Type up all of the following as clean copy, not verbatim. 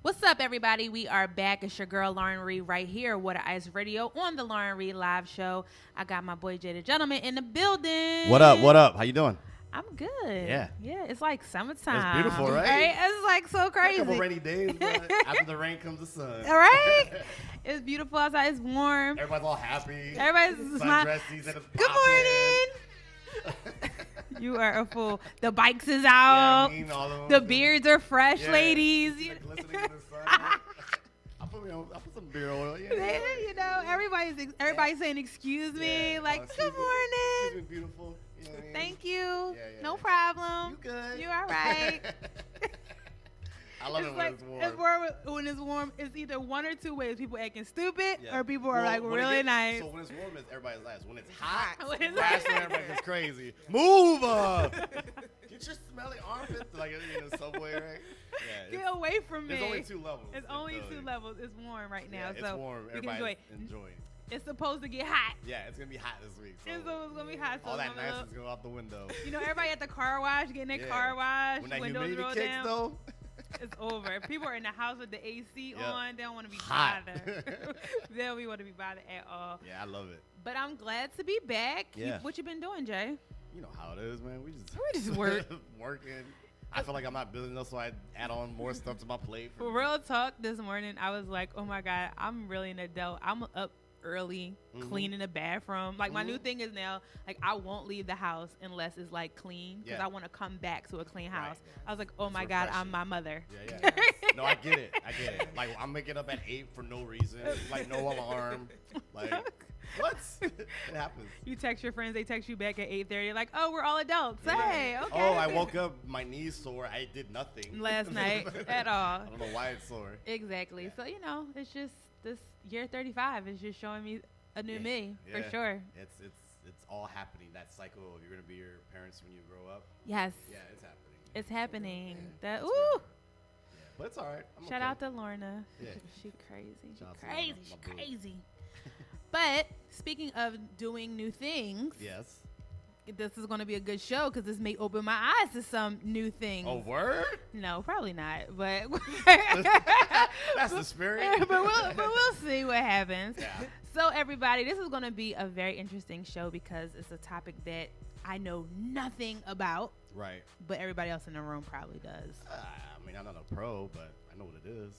What's up, everybody? We are back. It's your girl, Lauren Reed, right here, Water Ice Radio on the Lauren Reed Live Show. I got my boy, Jay the Gentleman, in the building. What up? What up? How you doing? I'm good. Yeah. Yeah, it's like summertime. It's beautiful, right? It's like so crazy. A couple rainy days, but after the rain comes the sun. All right? It's beautiful outside. It's warm. Everybody's all happy. Everybody's smiling. Good morning. You are a fool. The bikes is out. Yeah, all of them. The beards are fresh, ladies. Like glistening in the sun. I put some beard oil. Yeah. You know, everybody's saying excuse me. Like, good morning. She's been beautiful. You know what I mean? Thank you. Yeah. No problem. You good. You all right. I love it when it's warm. When it's warm, it's either one or two ways. People acting stupid or people are like really nice. So when it's warm, everybody's nice. When it's hot, When that's when everybody gets crazy. Move up. Get your smelly armpits like in the subway, right? Yeah, Get away from me. There's only two levels. It's only two levels. It's warm right now. Yeah, so it's warm. Everybody's enjoying. It's supposed to get hot. Yeah, it's going to be hot this week. So it's going to be hot. So all that niceness is going out the window. You know, everybody at the car wash, getting their car wash, when that windows humidity roll kicks, down. though. It's over. If people are in the house with the AC on, they don't want to be hot. bothered. They don't want to be bothered at all. Yeah, I love it. But I'm glad to be back. Yeah. What you been doing, Jay? You know how it is, man. We just work. working. I feel like I'm not building enough, so I add on more stuff to my plate. For real talk, this morning, I was like, oh, my God, I'm really an adult. I'm up early cleaning the bathroom. Like, my new thing is now, like, I won't leave the house unless it's, like, clean because I want to come back to a clean house. Right. I was like, oh, my God, I'm my mother. Yeah. No, I get it. Like, I'm waking up at 8 for no reason. Like, no alarm. Like, what? It happens. You text your friends, they text you back at 8:30. Like, oh, we're all adults. Yeah. Hey, okay. Oh, I woke up, my knee's sore. I did nothing last night at all. I don't know why it's sore. Exactly. Yeah. So, you know, it's just this year 35 is just showing me a new me for sure. It's all happening. That cycle of you're gonna be your parents when you grow up. Yes. Yeah, it's happening. It's happening. Yeah, that ooh. But it's all right. Shout out to Lorna. Yeah. She crazy. She's crazy. But speaking of doing new things. Yes. This is going to be a good show because this may open my eyes to some new things. Oh, word? No, probably not. But that's the spirit. but we'll see what happens. Yeah. So everybody, this is going to be a very interesting show because it's a topic that I know nothing about. Right. But everybody else in the room probably does. I mean, I'm not a pro, but I know what it is.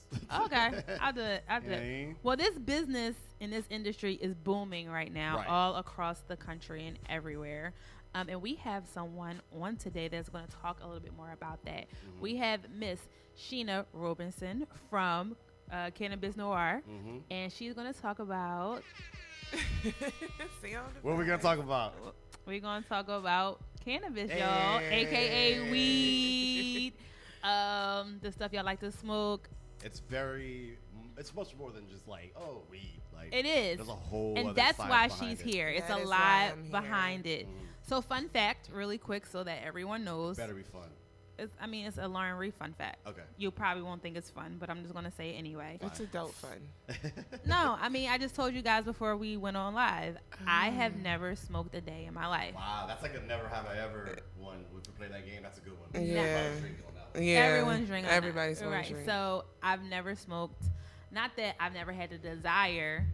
Okay. I'll do it. Well, this business in this industry is booming right now all across the country and everywhere. And we have someone on today that's going to talk a little bit more about that. Mm-hmm. We have Miss Sheena Roberson from Cannabis Noire, and she's going to talk about... What are we going to talk about? We're going to talk about cannabis, y'all, a.k.a. weed, the stuff y'all like to smoke. It's much more than just like, oh, weed. Like, it is. There's a whole and other that's why behind she's it. here. It's a lot behind it. So fun fact, really quick so that everyone knows. Better be fun. It's a Lauren Reed fun fact. Okay. You probably won't think it's fun, but I'm just going to say it anyway. It's adult fun. No, I mean, I just told you guys before we went on live, I have never smoked a day in my life. Wow, that's like a never have I ever one. If we play that game, that's a good one. Yeah. Yeah. Everyone's drinking. Everybody's right. Drink. So I've never smoked. Not that I've never had the desire,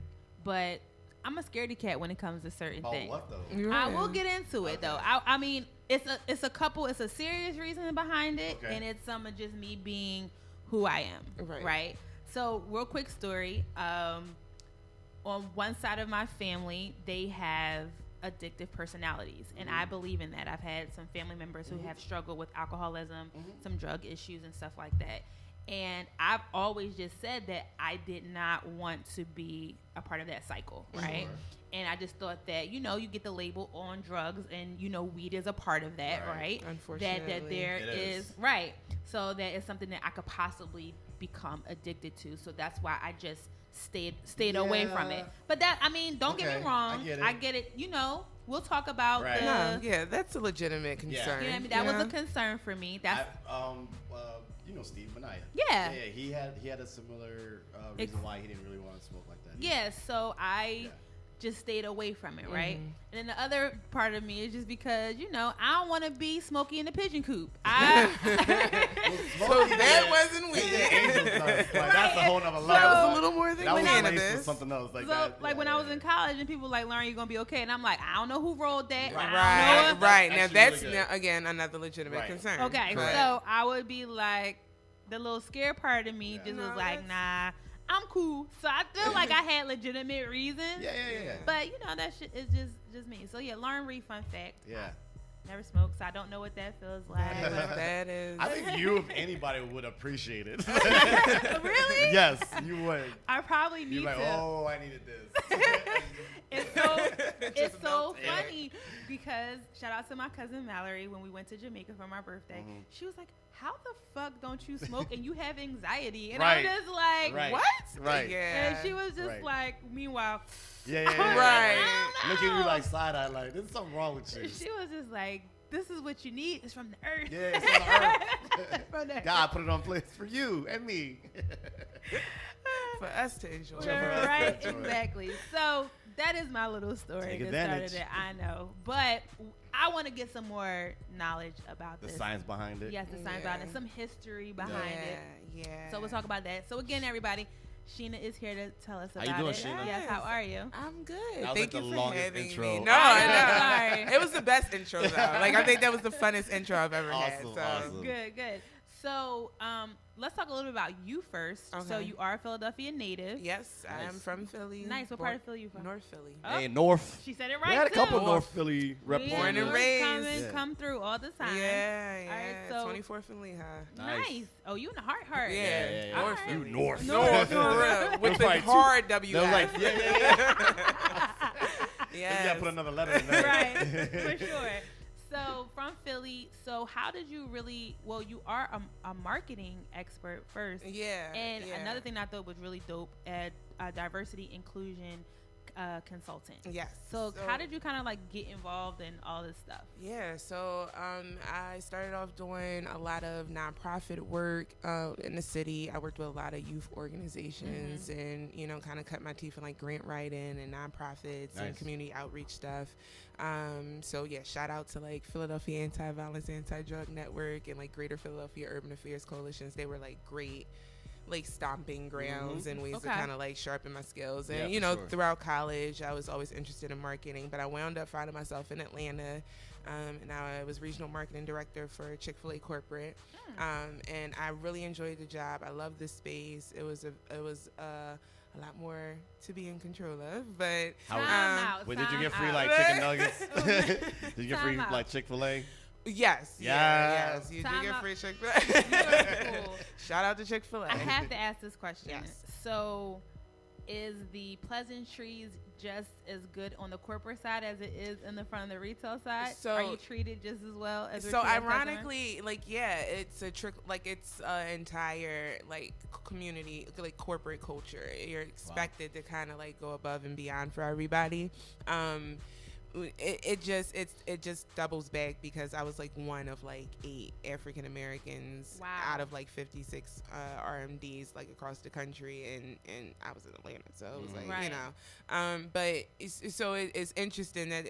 but I'm a scaredy cat when it comes to certain things. What though? Yeah. I will get into it though. I mean, it's a serious reason behind it, and it's some of just me being who I am. Right. So real quick story. On one side of my family, they have addictive personalities, and I believe in that. I've had some family members who have struggled with alcoholism, some drug issues and stuff like that. And I've always just said that I did not want to be a part of that cycle, right? Sure. And I just thought that, you get the label on drugs and, weed is a part of that, right? Unfortunately. That there is, right. So that is something that I could possibly become addicted to. So that's why I just stayed away from it. But don't get me wrong. I get it. We'll talk about that's a legitimate concern. You know what I mean? That was a concern for me. That's Steve Benaya. Yeah. He had a similar reason why he didn't really want to smoke like that. Yeah, so I just stayed away from it, right? And then the other part of me is just because, I don't want to be Smokey in the pigeon coop. So that wasn't weed. Like, that's a whole nother level. That was a little more than that was cannabis. for something else. Like, so, that, like when I was in college and people like, Lauren, you're gonna be okay, and I'm like, I don't know who rolled that. Right. Now that's really again another legitimate concern. Okay, so I would be like, the little scared part of me just was like, nah, I'm cool. So I feel like I had legitimate reasons. Yeah. But you know that shit is just me. So yeah, Lauren Reed, fun fact. Yeah. Never smoked, so I don't know what that feels like. That is. I think you, if anybody, would appreciate it. Really? Yes, you would. I probably need You're like, to. oh, I needed this. It's so funny because shout out to my cousin Mallory when we went to Jamaica for my birthday. Mm-hmm. She was like, how the fuck don't you smoke and you have anxiety? And I'm just like, what? Right. Yeah. And she was just like, meanwhile. Yeah. Right. Look at you like side eye, like, there's something wrong with you. She was just like, this is what you need. It's from the earth. Yeah, it's from the earth. From the earth. God put it on place for you and me. For us to enjoy. Right, exactly. So that is my little story. Take advantage. Started it. I know. But I want to get some more knowledge about this. The science behind it. Yes, the science behind it. Some history behind it. Yeah. So we'll talk about that. So again, everybody, Sheena is here to tell us about it. How you doing, Sheena? Yes, how are you? I'm good. That was Thank like you the for longest having intro. me. No, I know. Sorry. It was the best intro, though. Like, I think that was the funnest intro I've ever had. So. Awesome. Good. So, let's talk a little bit about you first. Okay. So, you are a Philadelphia native. Yes, I am from Philly. Nice. What part of Philly are you from? North Philly. Oh, hey, North. She said it right, We had a couple too. North Philly reps. Born and raised. Come through all the time. Yeah. All right, so 24th and Lehigh. Nice. Oh, you in the heart. Yeah. North. Right. You North. North, for real. With the hard W. They was like, yeah. Yes. You gotta put another letter in there. Right, for sure. So from Philly, so how did you really, well, you are a marketing expert first. Yeah. And another thing I thought was really dope, at diversity inclusion consultant. Yes. So how did you kind of like get involved in all this stuff? Yeah, so I started off doing a lot of nonprofit work in the city. I worked with a lot of youth organizations and, you know, kind of cut my teeth in like grant writing and nonprofits and community outreach stuff. So yeah, shout out to like Philadelphia Anti-Violence, Anti-Drug Network and like Greater Philadelphia Urban Affairs Coalitions. They were like great like stomping grounds and ways to kind of like sharpen my skills. And you know, throughout college I was always interested in marketing, but I wound up finding myself in Atlanta, and I was regional marketing director for Chick-fil-A corporate, and I really enjoyed the job. I loved this space. It was a lot more to be in control of, but did you get free like chicken nuggets? Did you get free like Chick-fil-A? Yes. Yes. You do get free Chick-fil-A. Cool. Shout out to Chick-fil-A. I have to ask this question. Yes. So, is the pleasantries just as good on the corporate side as it is in the front of the retail side? So, are you treated just as well as? So ironically, like it's a trick. Like it's an entire like community, like corporate culture. You're expected to kind of like go above and beyond for everybody. It just doubles back because I was like one of like 8 African Americans out of like 56 RMDs like across the country, and I was in Atlanta, so it was like you know, but it's interesting that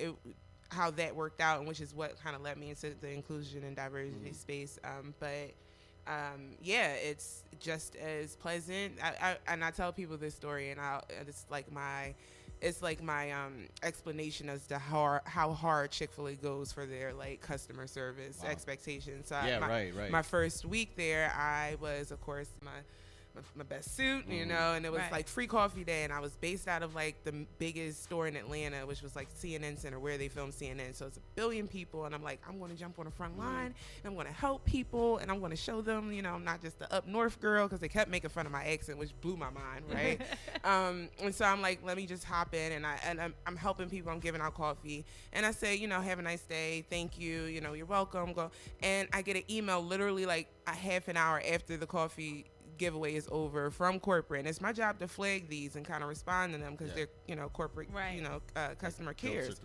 how that worked out, and which is what kind of led me into the inclusion and diversity space. Yeah, it's just as pleasant. I tell people this story, and it's like my explanation as to how hard Chick-fil-A goes for their like customer service expectations. So my first week there, I was of course my best suit, you know, and it was like free coffee day, and I was based out of like the biggest store in Atlanta, which was like CNN Center, where they film CNN. So it's 1 billion people, and I'm like, I'm going to jump on the front line, and I'm going to help people, and I'm going to show them, you know, I'm not just the up north girl, because they kept making fun of my accent, which blew my mind, right? And so I'm like, let me just hop in, and I'm helping people, I'm giving out coffee, and I say, you know, have a nice day, thank you, you know, you're welcome, go. And I get an email literally like a half an hour after the coffee giveaway is over from corporate, and it's my job to flag these and kind of respond to them because they're, you know, corporate, you know, customer cares,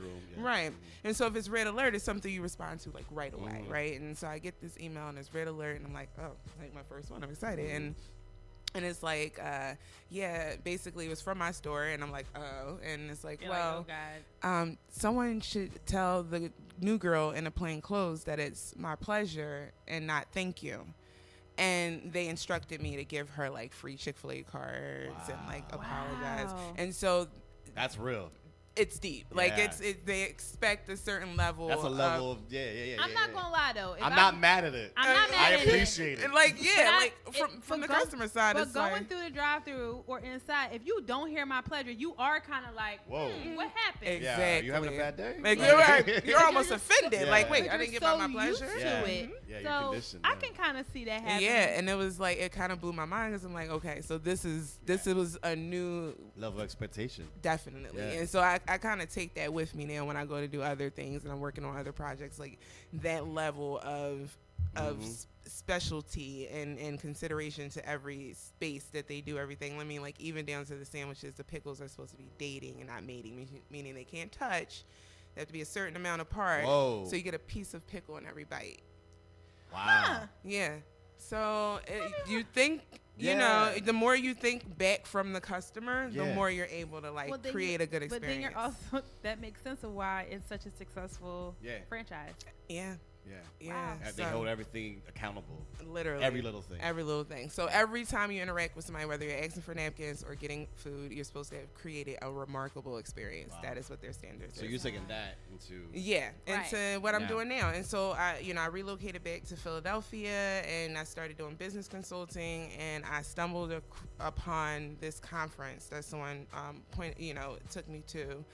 and so if it's red alert, it's something you respond to like right away, right? And so I get this email and it's red alert, and I'm like, oh, like my first one, I'm excited, and it's like, basically it was from my store, and I'm like, oh, and it's like, someone should tell the new girl in the plain clothes that it's my pleasure and not thank you. And they instructed me to give her like free Chick-fil-A cards and like apologize. And so that's real. It's deep. Like they expect a certain level. That's a level of I'm not gonna lie though. I'm not mad at it. I'm not mad at it. I appreciate it. Like from the customer side, but it's going like, through the drive-through or inside, if you don't hear my pleasure, you are kind of like, what happened? Exactly. Yeah, you having a bad day? Like, you're almost offended. Like, wait, I didn't get my pleasure. So I can kind of see that happening. Yeah, and it was like it kind of blew my mind because I'm like, okay, so this was a new level of expectation. Definitely, and so I kind of take that with me now when I go to do other things and I'm working on other projects, like that level of specialty and consideration to every space that they do everything. I mean, like even down to the sandwiches, the pickles are supposed to be dating and not mating, meaning they can't touch. They have to be a certain amount apart. So you get a piece of pickle in every bite. Wow. Yeah. So you think, you know, the more you think back from the customer, the more you're able to create a good experience. But then you're also, that makes sense of why it's such a successful franchise. Yeah. Wow. They hold everything accountable. Literally. Every little thing. So every time you interact with somebody, whether you're asking for napkins or getting food, you're supposed to have created a remarkable experience. Wow. That is what their standards are. So you're taking that into... into what I'm doing now. And so I relocated back to Philadelphia and I started doing business consulting, and I stumbled upon this conference that someone took me to.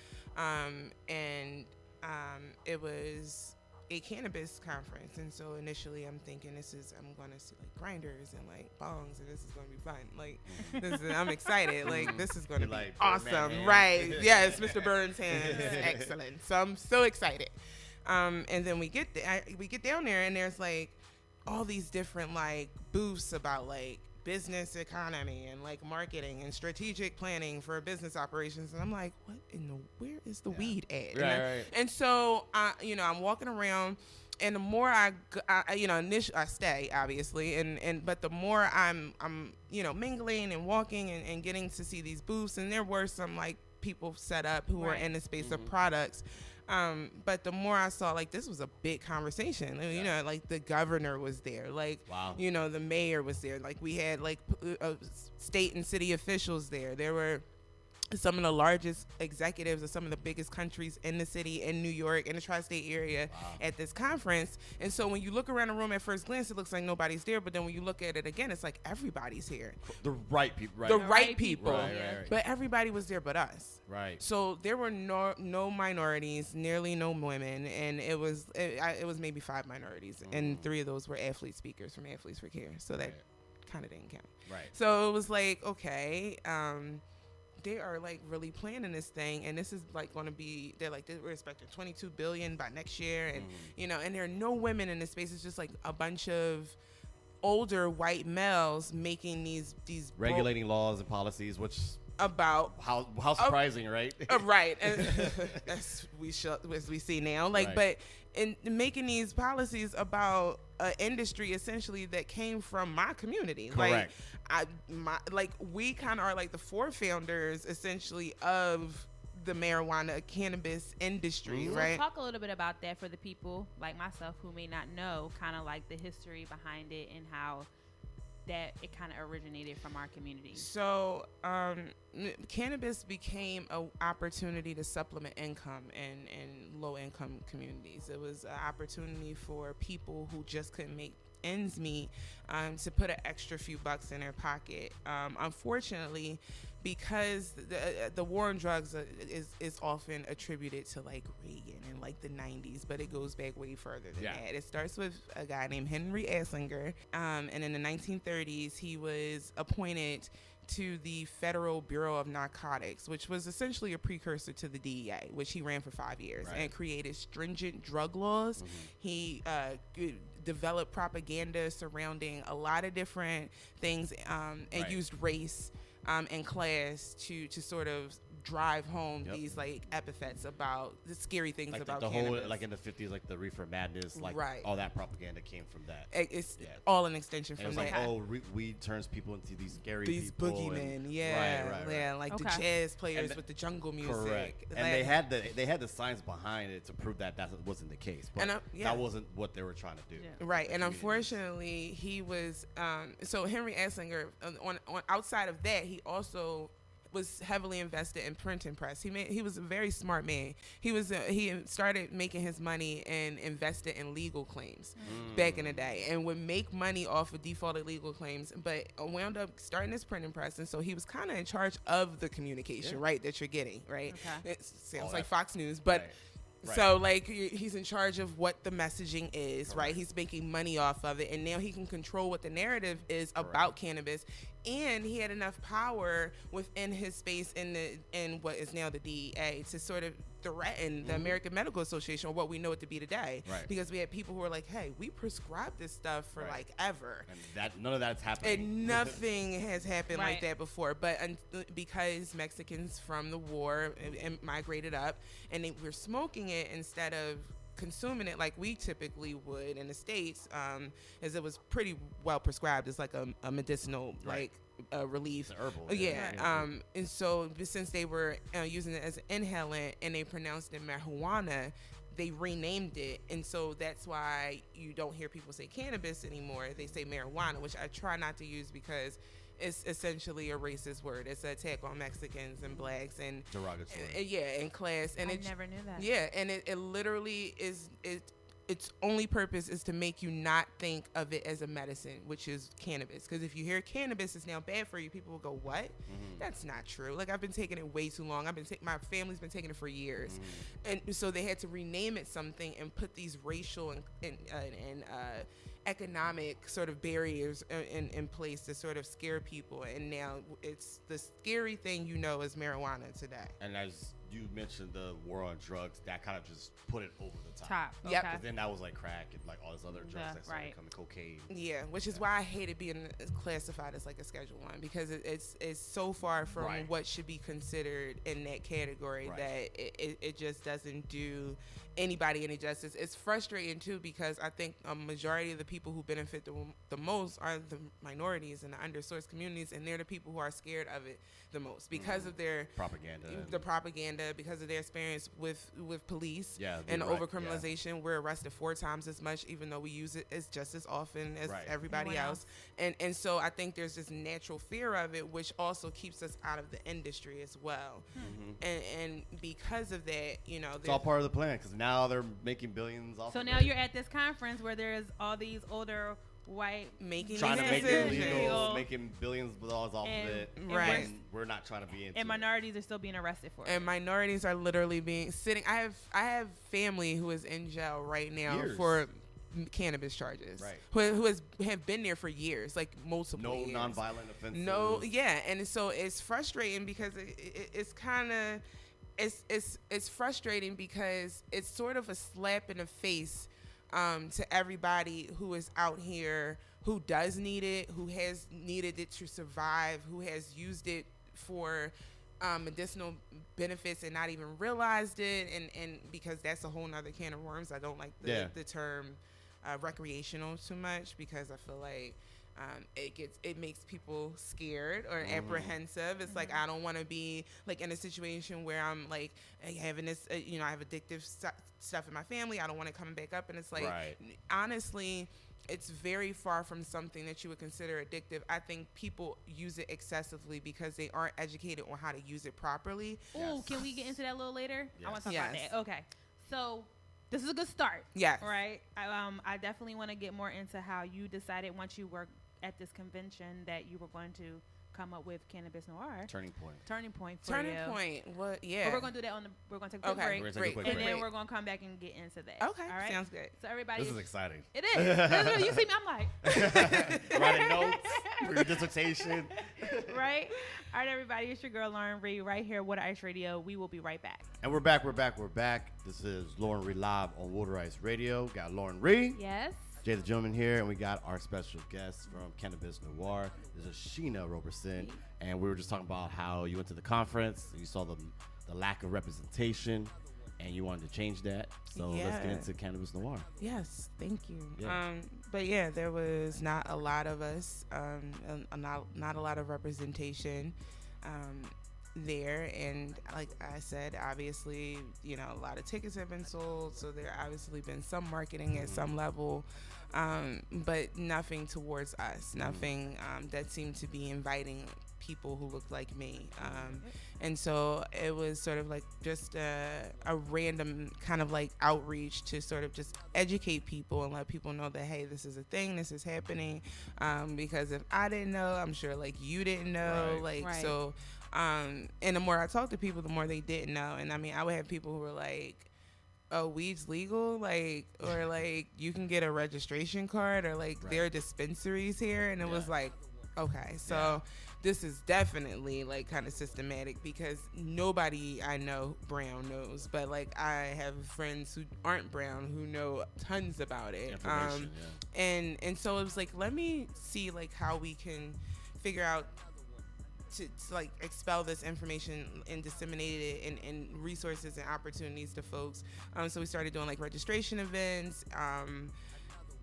It was a cannabis conference, and so initially I'm thinking I'm going to see like grinders and like bongs, and this is going to be fun. Like I'm excited. Like this is going to be like awesome, right? Yes, Mr. Burns' hands, excellent. So I'm so excited. And then we get down there, and there's like all these different like booths about like business economy and like marketing and strategic planning for business operations, and I'm like, where is the weed at? Right. And so I'm walking around, and the more I stay obviously, but the more I'm mingling and walking and getting to see these booths, and there were some like people set up who were in the space of products. But the more I saw, like, this was a big conversation. You know, like the governor was there, like, the mayor was there. Like we had like state and city officials there. There were some of the largest executives of some of the biggest countries in the city, in New York, in the tri-state area at this conference. And so when you look around the room at first glance, it looks like nobody's there. But then when you look at it again, it's like everybody's here. The right people, right? The right people. Right. But everybody was there but us. Right. So there were no minorities, nearly no women, and it was maybe 5 minorities, and 3 of those were athlete speakers from Athletes for Care. So that kind of didn't count. Right. So it was like, okay, they are like really planning this thing, and this is like going to be, we're expecting $22 billion by next year, and and there are no women in this space. It's just like a bunch of older white males making these regulating laws and policies, which about how surprising, right? Right, and as we see now, like, but in making these policies about an industry essentially that came from my community. Correct. We kind of are like the forefounders essentially of the marijuana cannabis industry, right? Talk a little bit about that for the people like myself who may not know kind of like the history behind it and how that it kind of originated from our community. So cannabis became an opportunity to supplement income in low-income communities. It was an opportunity for people who just couldn't make ends meet to put an extra few bucks in their pocket. Unfortunately, because the war on drugs is often attributed to like Reagan and like the 90s, but it goes back way further than that. It starts with a guy named Henry Asslinger, and in the 1930s he was appointed to the Federal Bureau of Narcotics, which was essentially a precursor to the DEA, which he ran for 5 years and created stringent drug laws. He developed propaganda surrounding a lot of different things and used race and class to sort of drive home these like epithets about the scary things like about the cannabis. whole, like in the 50s, like the reefer madness, like all that propaganda came from that. It's all an extension from that. It was like, weed turns people into these scary these people. boogeymen, right. Like the jazz players with the jungle music. Correct. And they had the science behind it to prove that wasn't the case. But that wasn't what they were trying to do. Yeah. Right. And unfortunately, he was so Henry Anslinger on outside of that, he also was heavily invested in printing press. He was a very smart man. He started making his money and invested in legal claims back in the day, and would make money off of defaulted legal claims, but wound up starting his printing press, and so he was kind of in charge of the communication, right, that you're getting, right? Okay. It sounds like Fox News, but. Right. So, like, he's in charge of what the messaging is, right? He's making money off of it, and now he can control what the narrative is about cannabis. And he had enough power within his space in what is now the DEA to sort of threaten the American Medical Association, or what we know it to be today. Right. Because we had people who were like, hey, we prescribed this stuff for like ever. And none of that's happening. And nothing has happened like that before. But because Mexicans from the war migrated up and they were smoking it instead of consuming it like we typically would in the States, as it was pretty well prescribed as like a medicinal relief. It's herbal. And so since they were using it as an inhalant and they pronounced it marijuana, they renamed it, and so that's why you don't hear people say cannabis anymore. They say marijuana, which I try not to use because it's essentially a racist word. It's an attack on Mexicans and blacks and derogatory. And class. And I never knew that. Yeah, and it literally is its only purpose is to make you not think of it as a medicine, which is cannabis. Because if you hear cannabis is now bad for you, people will go, what? That's not true. Like, I've been taking it way too long. My family's been taking it for years. And so they had to rename it something and put these racial and economic sort of barriers in place to sort of scare people. And now it's the scary thing is marijuana today. And as you mentioned the war on drugs, that kind of just put it over the top. Okay. Yep. But then that was like crack and like all this other drugs that started coming, cocaine. Yeah, which is why I hated being classified as like a Schedule 1, because it's so far from what should be considered in that category that it just doesn't do anybody any justice. It's frustrating too, because I think a majority of the people who benefit the most are the minorities and the undersourced communities, and they're the people who are scared of it the most because of their propaganda, because of their experience with police and overcriminalization. We're arrested 4 times as much, even though we use it as just as often as everybody else. And so I think there's this natural fear of it, which also keeps us out of the industry as well. And because of that, it's all part of the plan, because now they're making billions off of it. So now you're at this conference where there's all these older white trying to make it legal, making billions of dollars off of it, and we're not trying to be into and minorities are still being arrested for it. And minorities are literally sitting. I have family who is in jail right now for cannabis charges, who have been there for years, like multiple years. Nonviolent offenses. And so it's frustrating because it's kind of it's frustrating because it's sort of a slap in the face to everybody who is out here, who does need it, who has needed it to survive, who has used it for medicinal benefits and not even realized it, and because that's a whole nother can of worms. I don't like the term recreational too much, because I feel like it makes people scared or apprehensive. It's like, I don't want to be like in a situation where I'm like having this, I have addictive stuff in my family. I don't want it coming back up. And it's like, honestly, it's very far from something that you would consider addictive. I think people use it excessively because they aren't educated on how to use it properly. Oh, can we get into that a little later? I want to talk about that. Okay. So this is a good start. Yes. Right. I definitely want to get more into how you decided, once you were at this convention, that you were going to come up with Cannabis Noire. Turning point for you. Turning point. What? Yeah. But we're going to do that we're going to take a quick break. And then we're going to come back and get into that. Okay. All right. Sounds good. So everybody. This is exciting. It is. You see me, I'm like. Writing notes for your dissertation. Right? All right, everybody. It's your girl, Lauren Ree, right here at Water Ice Radio. We will be right back. And we're back. This is Lauren Ree live on Water Ice Radio. Got Lauren Ree. Yes. Jay the Gentleman here, and we got our special guest from Cannabis Noire. This is Sheena Roberson, and we were just talking about how you went to the conference, you saw the lack of representation, and you wanted to change that. So let's get into Cannabis Noire. Yes, thank you. Yeah. But yeah, there was not a lot of us, not a lot of representation there. And like I said, obviously, you know, a lot of tickets have been sold, so there obviously been some marketing at some level, but nothing towards us, nothing that seemed to be inviting people who looked like me. And so it was sort of like just a random kind of like outreach to sort of just educate people and let people know that, hey, this is a thing, this is happening. Because if I didn't know, I'm sure like you didn't know. So, and the more I talked to people, the more they didn't know. And I mean, I would have people who were like, oh, weed's legal, like, or like you can get a registration card, or like there are dispensaries here. And it was like, okay, so this is definitely like kind of systematic, because nobody I know brown knows, but like I have friends who aren't brown who know tons about it. And so it was like, let me see like how we can figure out to like expel this information and disseminate it and resources and opportunities to folks. So we started doing like registration events,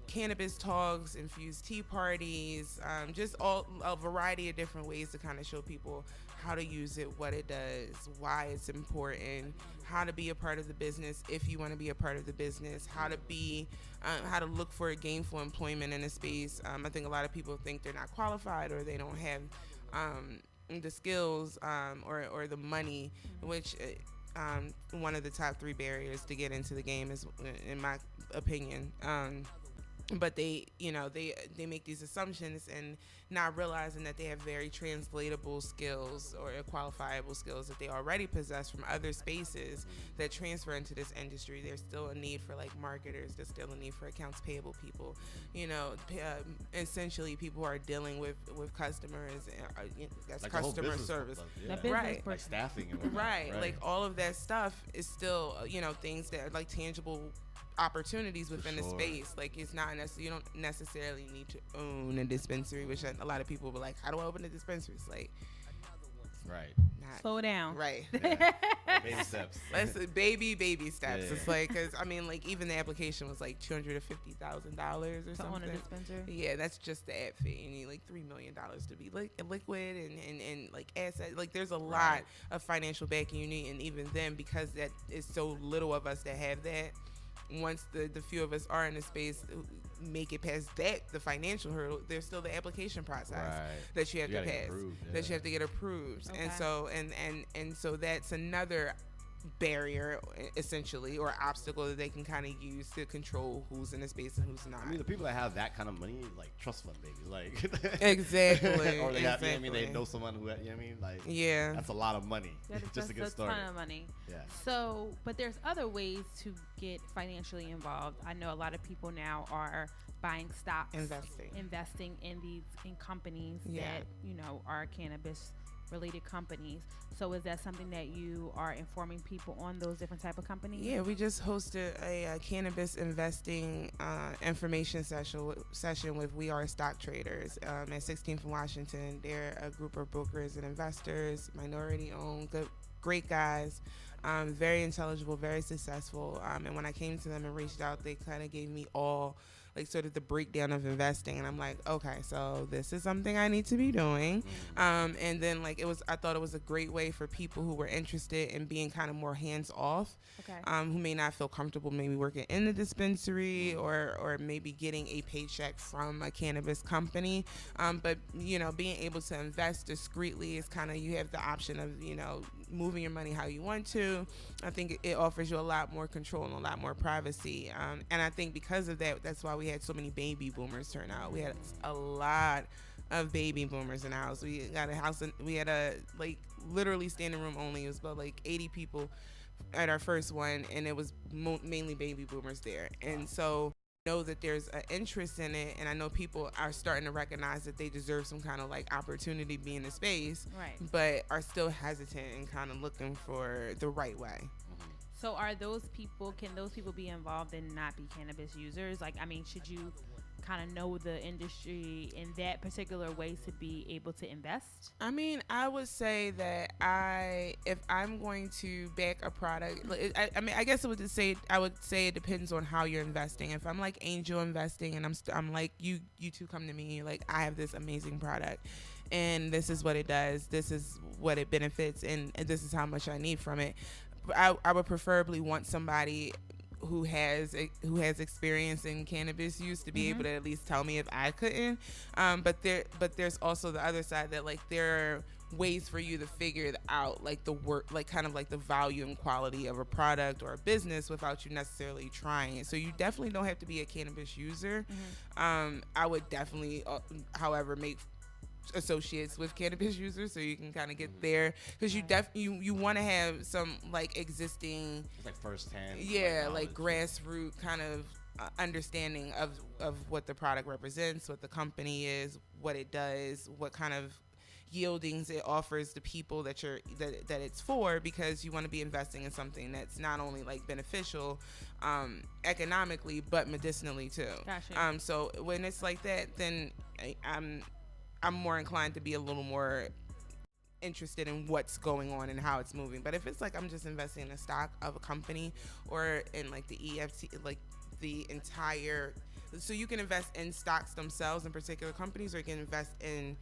cannabis talks, infused tea parties, just a variety of different ways to kind of show people how to use it, what it does, why it's important, how to be a part of the business if you want to be a part of the business, how to look for gainful employment in a space. I think a lot of people think they're not qualified, or they don't have the skills or the money, which one of the top 3 barriers to get into the game is, in my opinion. But they make these assumptions and not realizing that they have very translatable skills or qualifiable skills that they already possess from other spaces that transfer into this industry. There's still a need for like marketers. There's still a need for accounts payable people. You know, essentially people who are dealing with customers. That's like customer service, right? Like staffing and whatnot, right. Like all of that stuff is still things that are like tangible opportunities within the space. Like it's not necessarily, you don't necessarily need to own a dispensary, which a lot of people were like, how do I open a dispensary? It's like, slow down. Right. Baby steps. Baby steps. It's like, cause I mean, like even the application was like $250,000 or something. To own a dispensary. Yeah, that's just the ad fee. You need like $3 million to be liquid and like asset. Like there's a lot of financial backing you need, and even then, because that is so little of us that have that. Once the few of us are in the space make it past the financial hurdle, there's still the application process that you have to pass, that you have to get approved. And so and so that's another barrier essentially, or obstacle that they can kind of use to control who's in the space and who's not. I mean, the people that have that kind of money, like trust fund babies, like exactly. Or they have, I mean, they know someone who, like that's a lot of money just to get started. That's a ton of money. Yeah. So, but there's other ways to get financially involved. I know a lot of people now are buying stocks, investing in companies that are cannabis related companies. So is that something that you are informing people on, those different type of companies? Yeah, we just hosted a cannabis investing information session with We Are Stock Traders at 16th and Washington. They're a group of brokers and investors, minority owned, great guys, very intelligible, very successful. And when I came to them and reached out, they kind of gave me all like sort of the breakdown of investing, and I'm like, okay, so this is something I need to be doing. And then like I thought it was a great way for people who were interested in being kind of more hands off, who may not feel comfortable maybe working in the dispensary or maybe getting a paycheck from a cannabis company, but being able to invest discreetly is kind of, you have the option of moving your money how you want to. I think it offers you a lot more control and a lot more privacy, and I think because of that, that's why we had so many baby boomers turn out. We had a lot of baby boomers in the house. We got a house, and we had a like literally standing room only. It was about like 80 people at our first one, and it was mainly baby boomers there. And so I know that there's an interest in it, and I know people are starting to recognize that they deserve some kind of like opportunity to be in the space, but are still hesitant and kind of looking for the right way. So can those people be involved and not be cannabis users? Like, I mean, should you kind of know the industry in that particular way to be able to invest? I mean, I would say that if I'm going to back a product, I guess I would say it depends on how you're investing. If I'm like angel investing and I'm like you two come to me, like I have this amazing product and this is what it does, this is what it benefits, and this is how much I need from it. I would preferably want somebody who has experience in cannabis use to be able to at least tell me if I couldn't. But there's also the other side that like there are ways for you to figure it out, like the work, like kind of like the value and quality of a product or a business without you necessarily trying it. So you definitely don't have to be a cannabis user. I would definitely, however, make associates with cannabis users so you can kind of get there, because you want to have some like existing, it's like firsthand, like grassroots kind of understanding of what the product represents, what the company is, what it does, what kind of yieldings it offers to people that it's for, because you want to be investing in something that's not only like beneficial economically but medicinally too. Gotcha. So when it's like that, then I'm more inclined to be a little more interested in what's going on and how it's moving. But if it's like I'm just investing in a stock of a company or in like the EFT, like the entire, so you can invest in stocks themselves in particular companies, or you can invest in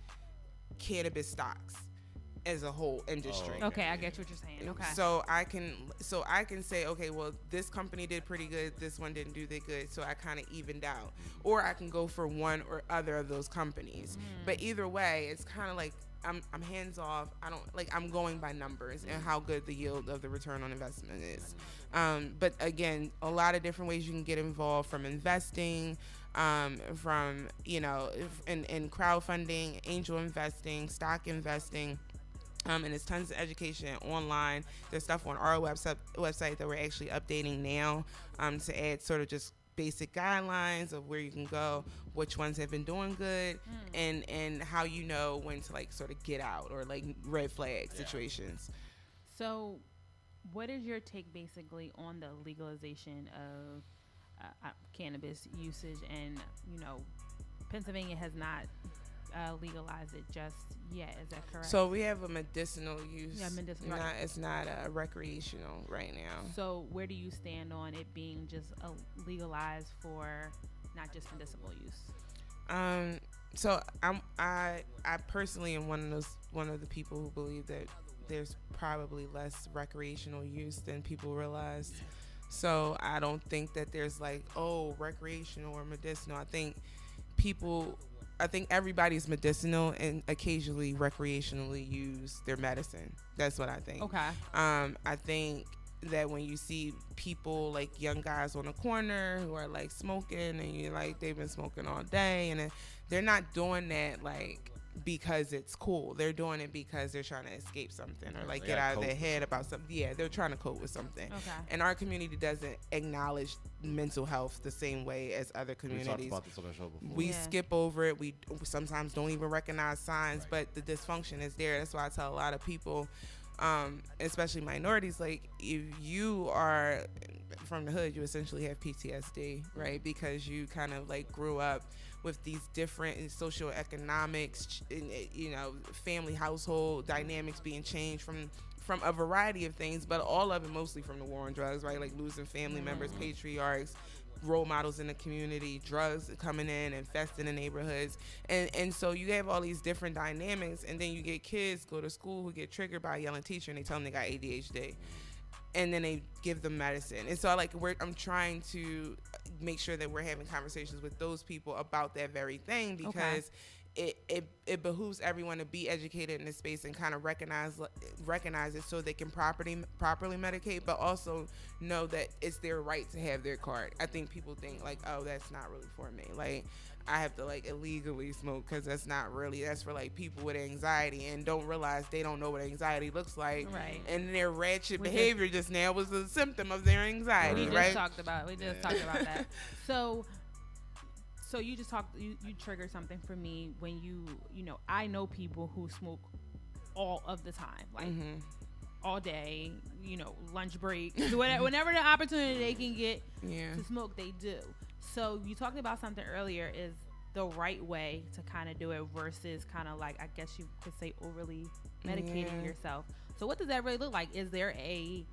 cannabis stocks as a whole industry. Okay, I get what you're saying. Okay. So I can say, okay, well, this company did pretty good, this one didn't do that good, so I kind of evened out. Or I can go for one or other of those companies. But either way, it's kind of like I'm hands off. I'm going by numbers and how good the yield of the return on investment is. But again, a lot of different ways you can get involved, from investing, from in crowdfunding, angel investing, stock investing. And there's tons of education online. There's stuff on our website that we're actually updating now to add sort of just basic guidelines of where you can go, which ones have been doing good, and how you know when to like sort of get out, or like red flag situations. So what is your take basically on the legalization of cannabis usage? And Pennsylvania has not legalize it just yet. Is that correct? So we have a medicinal use. Yeah, medicinal. It's not recreational right now. So where do you stand on it being just legalized for not just medicinal use? So I personally am one of the people who believe that there's probably less recreational use than people realize. So I don't think that there's like, recreational or medicinal. I think everybody's medicinal and occasionally recreationally use their medicine. That's what I think. Okay. I think that when you see people like young guys on the corner who are like smoking, and you like they've been smoking all day, and they're not doing that like because it's cool. They're doing it because they're trying to escape something, or like get out of their head about something. Yeah, they're trying to cope with something. Okay. And our community doesn't acknowledge mental health the same way as other communities. We talked about this on the show before. We skip over it. We sometimes don't even recognize signs, but the dysfunction is there. That's why I tell a lot of people, especially minorities, like if you are from the hood, you essentially have PTSD, right? Because you kind of like grew up with these different socioeconomics, family household dynamics being changed from a variety of things, but all of it mostly from the war on drugs, right? Like losing family members, patriarchs, role models in the community, drugs coming in, infesting the neighborhoods. And so you have all these different dynamics, and then you get kids go to school who get triggered by a yelling teacher, and they tell them they got ADHD. And then they give them medicine. And so I'm trying to make sure that we're having conversations with those people about that very thing, because it behooves everyone to be educated in this space and kind of recognize it so they can properly medicate, but also know that it's their right to have their card. I think people think like, that's not really for me. Like I have to like illegally smoke because that's for like people with anxiety, and don't realize they don't know what anxiety looks like. Right. And their ratchet behavior just now was a symptom of their anxiety. We right? just talked about that. So you just you trigger something for me when I know people who smoke all of the time, like all day, lunch break, whenever the opportunity they can get to smoke, they do. So you talked about something earlier, is the right way to kind of do it versus kind of like, I guess you could say, overly medicating yourself. So what does that really look like? Is there a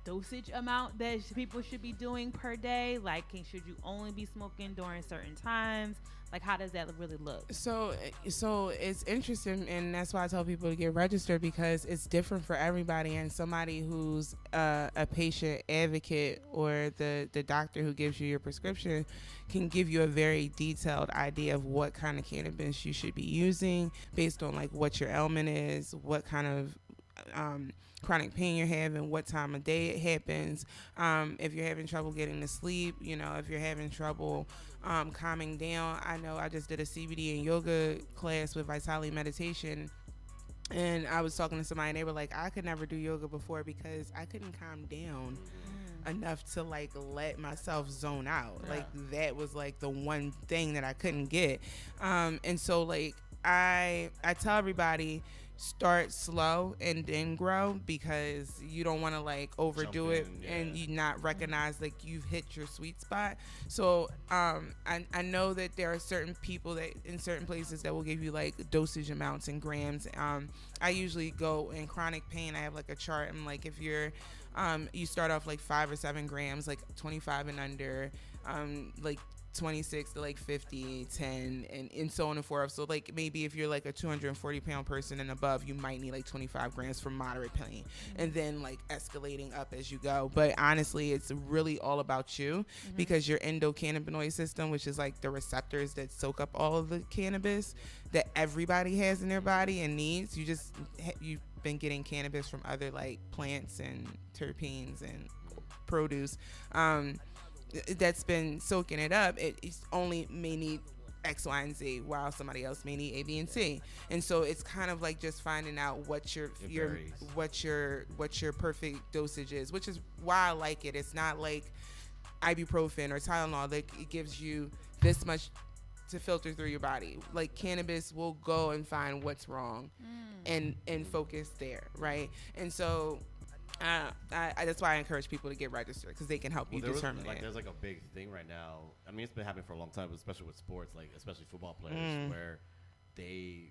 dosage amount that people should be doing per day? Like, should you only be smoking during certain times? Like, how does that really look? So it's interesting, and that's why I tell people to get registered, because it's different for everybody. And somebody who's a patient advocate or the doctor who gives you your prescription can give you a very detailed idea of what kind of cannabis you should be using based on like what your ailment is, what kind of chronic pain you're having, what time of day it happens, if you're having trouble getting to sleep, if you're having trouble calming down. I know I just did a CBD and yoga class with Vitali Meditation, and I was talking to somebody and they were like, I could never do yoga before because I couldn't calm down enough to like let myself zone out. Like that was like the one thing that I couldn't get. And so like I tell everybody, start slow and then grow, because you don't want to like overdo it and you not recognize like you've hit your sweet spot. So I know that there are certain people that in certain places that will give you like dosage amounts and grams. I usually go in chronic pain. I have like a chart. I'm like, if you're you start off like 5 or 7 grams, like 25 and under, like 26 to like 50, 10, and so on and forth. So like maybe if you're like a 240-pound person and above, you might need like 25 grams for moderate pain, and then like escalating up as you go. But honestly, it's really all about you, because your endocannabinoid system, which is like the receptors that soak up all of the cannabis that everybody has in their body and needs, you've been getting cannabis from other like plants and terpenes and produce, that's been soaking it up. It's only may need X, Y, and Z, while somebody else may need A, B, and C. And so it's kind of like just finding out what your perfect dosage is, which is why I like it. It's not like ibuprofen or Tylenol that it gives you this much to filter through your body. Like cannabis will go and find what's wrong and focus there, right? And so that's why I encourage people to get registered, because they can help you determine it. There's like a big thing right now. I mean, it's been happening for a long time, especially with sports, like especially football players, where they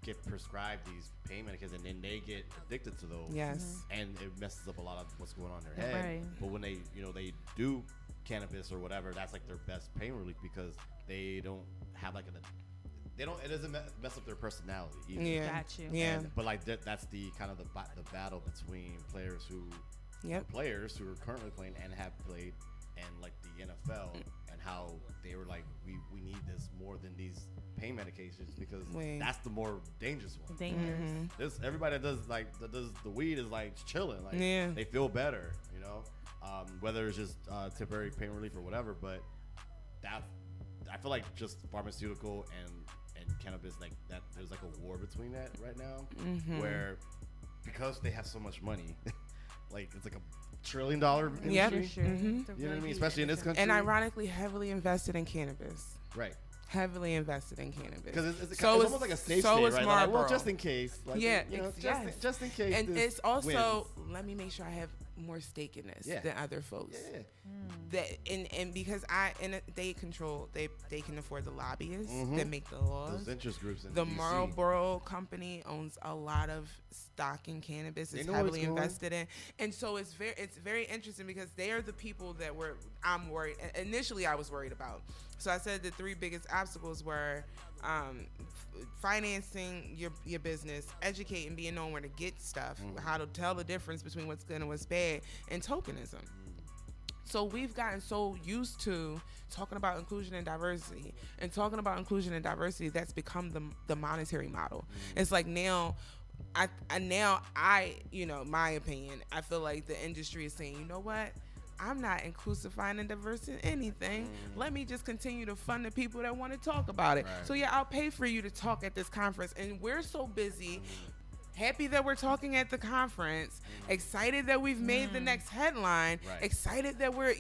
get prescribed these pain medications and then they get addicted to those. Yes. And it messes up a lot of what's going on in their head. Right. But when they do cannabis or whatever, that's like their best pain relief, because they don't have like it doesn't mess up their personality either. Yeah. Got you. Yeah. But like that's the kind of the battle between players who are currently playing and have played, and like the NFL, and how they were like, we need this more than these pain medications, because that's the more dangerous one. This everybody that does the weed is like chilling, like they feel better, whether it's just temporary pain relief or whatever. But that, I feel like just pharmaceutical and cannabis, like that, there's like a war between that right now, where because they have so much money, like it's like $1 trillion industry. Yeah, for sure. You know what I mean? Especially in this country. And ironically, heavily invested in cannabis. Right. Heavily invested in cannabis. Because it's almost like a safe state, right? Like, well, just in case. Like, just in case. And it's also, wins. let me make sure I have more stake in this than other folks. Yeah. And because they can afford the lobbyists that make the laws. Those interest groups in the DC. Marlboro company owns a lot of stock in cannabis. It's heavily invested in. And so it's very interesting, because they are the people that I'm worried. Initially I was worried about. So I said the 3 biggest obstacles were financing your business, educating, being known where to get stuff, how to tell the difference between what's good and what's bad, and tokenism. So we've gotten so used to talking about inclusion and diversity, that's become the monetary model. It's like now, my opinion, I feel like the industry is saying, you know what? I'm not inclusifying and diverse in anything. Let me just continue to fund the people that want to talk about it. Right. So yeah, I'll pay for you to talk at this conference. And we're so busy, happy that we're talking at the conference, excited that we've made the next headline, excited that we're,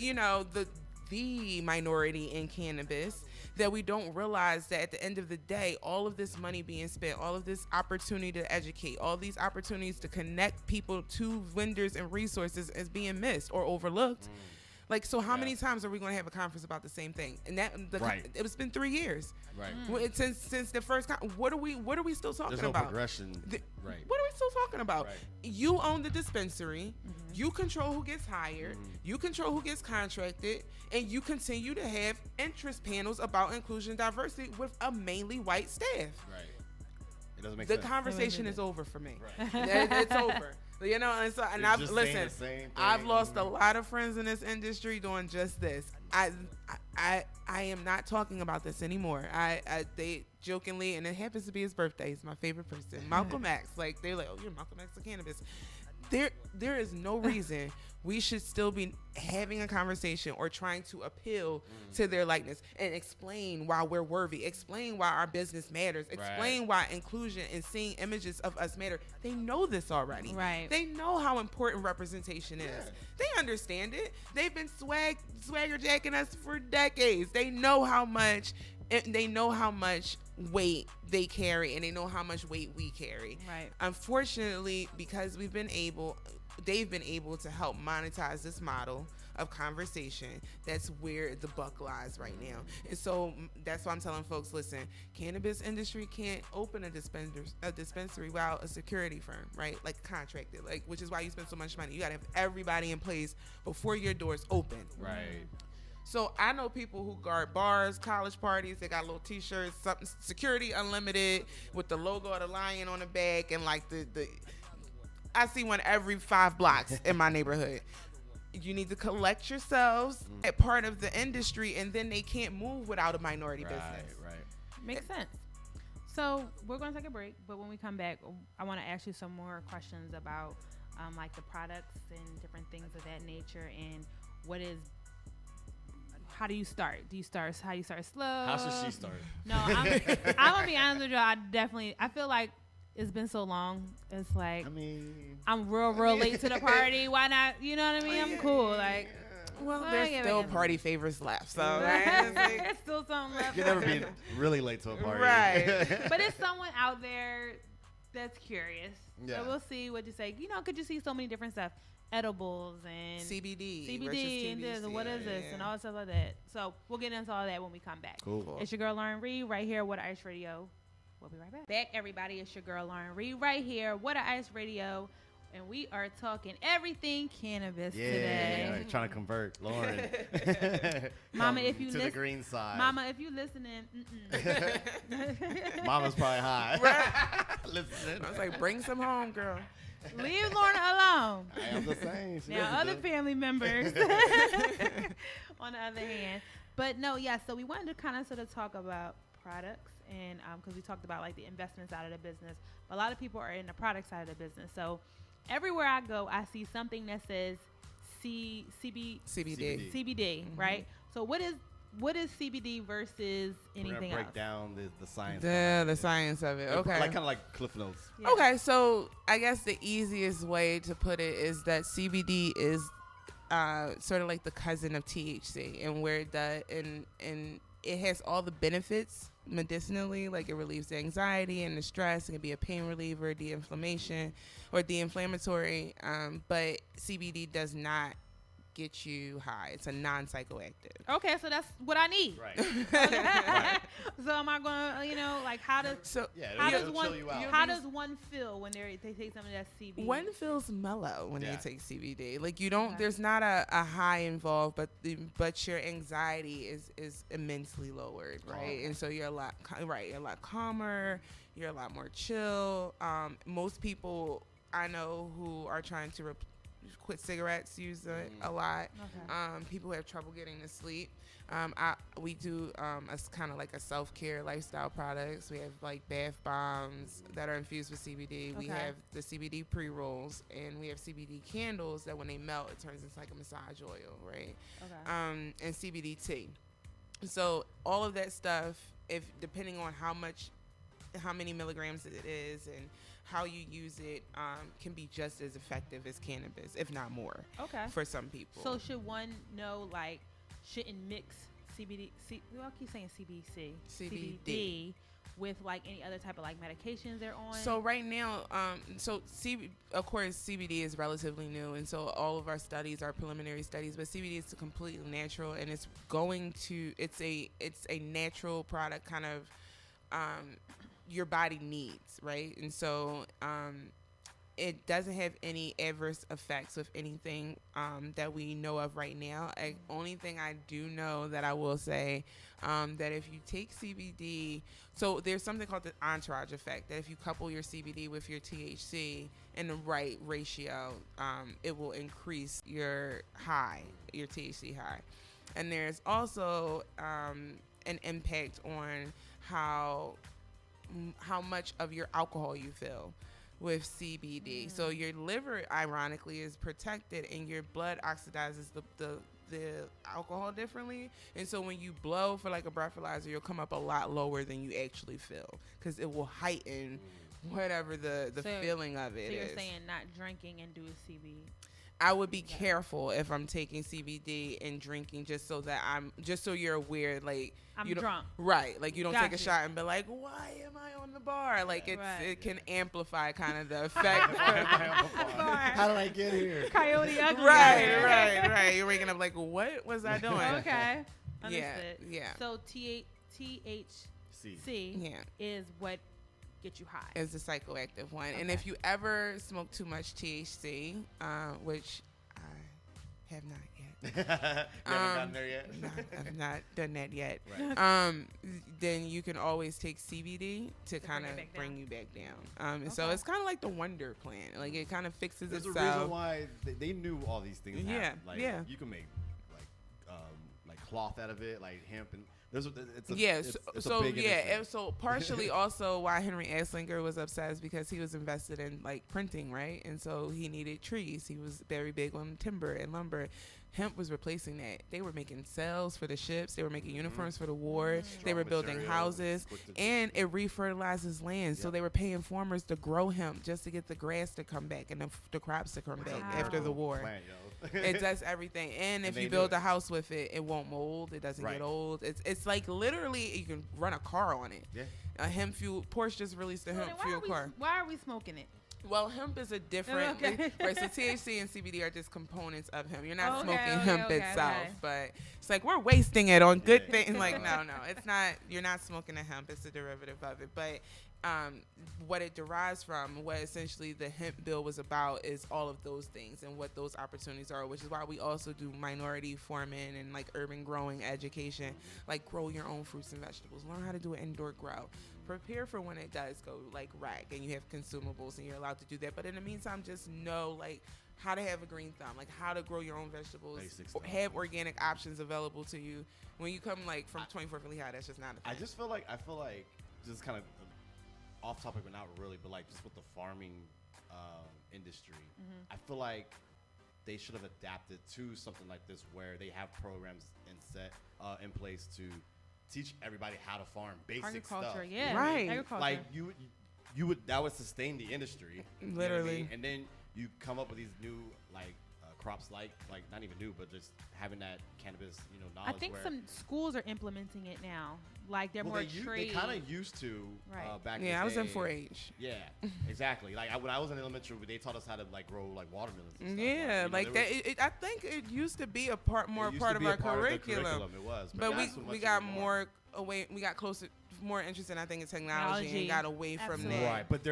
the minority in cannabis, that we don't realize that at the end of the day, all of this money being spent, all of this opportunity to educate, all these opportunities to connect people to vendors and resources is being missed or overlooked. Like, so how many times are we going to have a conference about the same thing? And that it's been 3 years. Right. Since the first what are we still talking There's no about? progression. Right. What are we still talking about? Right. You own the dispensary. You control who gets hired. You control who gets contracted, and you continue to have interest panels about inclusion and diversity with a mainly white staff. Right. It doesn't make the sense. conversation is over for me. Right. It's over. You know, and I've I've lost a lot of friends in this industry doing just this. I am not talking about this anymore. They jokingly, and it happens to be his birthday. He's my favorite person, Malcolm X. Like, they're like, oh, you're Malcolm X of cannabis. There is no reason we should still be having a conversation or trying to appeal to their likeness and explain why we're worthy, explain why our business matters, explain why inclusion and seeing images of us matter. They know this already. Right. They know how important representation is. They understand it. They've been swagger jacking us for decades. They know how much weight they carry, and they know how much weight we carry. Right. Unfortunately, because they've been able to help monetize this model of conversation, that's where the buck lies right now. And so that's why I'm telling folks, listen, cannabis industry can't open a dispensary without a security firm, right? Like contracted, like, which is why you spend so much money. You gotta have everybody in place before your doors open. Right. So I know people who guard bars, college parties. They got little T-shirts, something security unlimited with the logo of the lion on the back, and like the I see one every 5 blocks in my neighborhood. You need to collect yourselves at part of the industry, and then they can't move without a minority business. Right. Makes sense. So we're going to take a break, but when we come back, I want to ask you some more questions about like the products and different things of that nature, and how do you start? How do you start slow? How should she start? No, I'm gonna be honest with you. I feel like it's been so long. It's like, I'm real late to the party. Why not? You know what I mean? I'm cool. Like, well, there's still party favors left. So there's still something left. You'll never be really late to a party. Right. But it's someone out there that's curious. Yeah. So we'll see what you say. You know, could you see so many different stuff? Edibles and CBD and this and what is this and all stuff like that. So we'll get into all that when we come back. Cool. It's your girl Lauren Reed right here. What Ice Radio. We'll be right back. Back, everybody. It's your girl Lauren Reed right here. What Ice Radio. And we are talking everything cannabis today. Yeah, trying to convert Lauren. Mama, if you to the green side. Mama, if you listening, Mama's probably high. Listening. I was like, bring some home, girl. Leave Lorna alone. I am the same. Now, other family members, on the other hand. But no, yeah, so we wanted to kind of sort of talk about products, and because we talked about like the investment side of the business. But a lot of people are in the product side of the business. So everywhere I go, I see something that says CBD, right? So what is CBD versus anything else? Break down the science. The science of it. Okay. Like kind of like Cliff Notes. Yeah. Okay, so I guess the easiest way to put it is that CBD is sort of like the cousin of THC, and and it has all the benefits medicinally, like it relieves the anxiety and the stress. It can be a pain reliever, de-inflammation, or de-inflammatory. But CBD does not get you high. It's a non-psychoactive. Okay, so that's what I need. Right. Right. So am I going to, like, how does one feel when they take some of that CBD? One feels mellow when they take CBD. Like, you don't, there's not a high involved, but your anxiety is immensely lowered, right? And so you're a lot calmer, you're a lot more chill. Most people I know who are trying to quit cigarettes use it a lot. Okay. People who have trouble getting to sleep. We do kind of like a self-care lifestyle products. We have like bath bombs that are infused with CBD. Okay. We have the CBD pre-rolls, and we have CBD candles that when they melt, it turns into like a massage oil, right? Okay. And CBD tea. So all of that stuff, if depending on how many milligrams it is and how you use it, can be just as effective as cannabis, if not more. Okay. For some people. So should one know, like, shouldn't mix CBD. We all keep saying CBC. CBD. With like any other type of like medications they're on. So right now, of course, CBD is relatively new, and so all of our studies are preliminary studies. But CBD is completely natural, and it's a natural product, kind of your body needs, right? And so it doesn't have any adverse effects with anything that we know of right now. Only thing I do know that I will say that if you take CBD, so there's something called the entourage effect, that if you couple your CBD with your THC in the right ratio, it will increase your THC high. And there's also an impact on how much of your alcohol you feel with CBD. So your liver, ironically, is protected, and your blood oxidizes the alcohol differently. And so when you blow for like a breathalyzer, you'll come up a lot lower than you actually feel, because it will heighten whatever the feeling of it is. So you're saying not drinking and do CBD. I would be careful if I'm taking CBD and drinking, just so you're aware, like I'm drunk. Right. Like you don't take a shot and be like, why am I on the bar? Like it can amplify kind of the effect. How did I get here? Coyote ugly. Right. You're waking up like, what was I doing? Okay. Understood. Yeah. So THC is what get you high. Is the psychoactive one. Okay. And if you ever smoke too much THC, which I have not yet. You haven't gotten there yet? No, I've not done that yet. Right. Then you can always take CBD to kind of bring you back down. And so it's kind of like the Wonder Plant. Like it kind of fixes itself. There's a reason why they knew all these things happen. Like, yeah. You can make like cloth out of it, like hemp, and it's a big industry. So partially also why Henry Anslinger was upset is because he was invested in like printing, right? And so he needed trees. He was very big on timber and lumber. Hemp was replacing that. They were making sails for the ships. They were making uniforms for the war. They were building houses, and it refertilizes land. So they were paying farmers to grow hemp just to get the grass to come back and the crops to come back after the war. Plant, It does everything. And if you build a house with it, it won't mold. It doesn't get old. It's like literally you can run a car on it. Yeah. A hemp fuel. Porsche just released a hemp fuel car. Why are we smoking it? Well, hemp is a different, right? So THC and CBD are just components of hemp. You're not smoking hemp itself, but it's like we're wasting it on good things. Like no, it's not. You're not smoking a hemp. It's a derivative of it, but. What it derives from, what essentially the hemp bill was about, is all of those things and what those opportunities are, which is why we also do minority farming and like urban growing education, like grow your own fruits and vegetables, learn how to do an indoor grow, prepare for when it does go like rack and you have consumables and you're allowed to do that. But in the meantime, just know like how to have a green thumb, like how to grow your own vegetables, have organic options available to you. When you come like from 24th Lehigh, that's just not a thing. I feel like just kind of off topic, but not really, but like just with the farming industry, I feel like they should have adapted to something like this, where they have programs in place to teach everybody how to farm basic stuff. Right. Agriculture. Like you would that would sustain the industry, literally. You know what I mean? And then you come up with these new like crops, like not even new, but just having that cannabis, knowledge. I think some schools are implementing it now. Like they're more They kind of used to back in the day. I was in 4-H. Yeah, exactly. Like when I was in elementary, they taught us how to like grow like watermelons and stuff. Yeah, I think it used to be a part of our curriculum. It was, but we got more away. We got closer. More interested, I think, in technology and got away from that. Right, but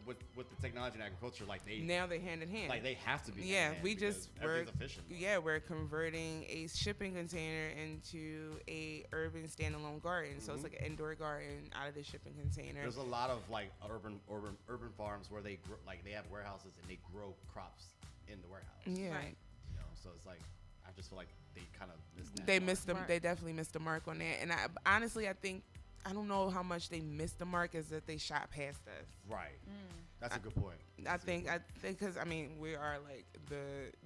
with the technology and agriculture, like now they hand in hand. Like they have to be. Yeah, we're efficient. Yeah, we're converting a shipping container into a urban standalone garden. So it's like an indoor garden out of the shipping container. There's a lot of like urban farms where they grow, like they have warehouses and they grow crops in the warehouse. Yeah. Right. So it's like I just feel like they kind of missed that. They definitely missed the mark on that. And I think I don't know how much they missed the mark is that they shot past us. Right. That's a good point. I think because I mean we are like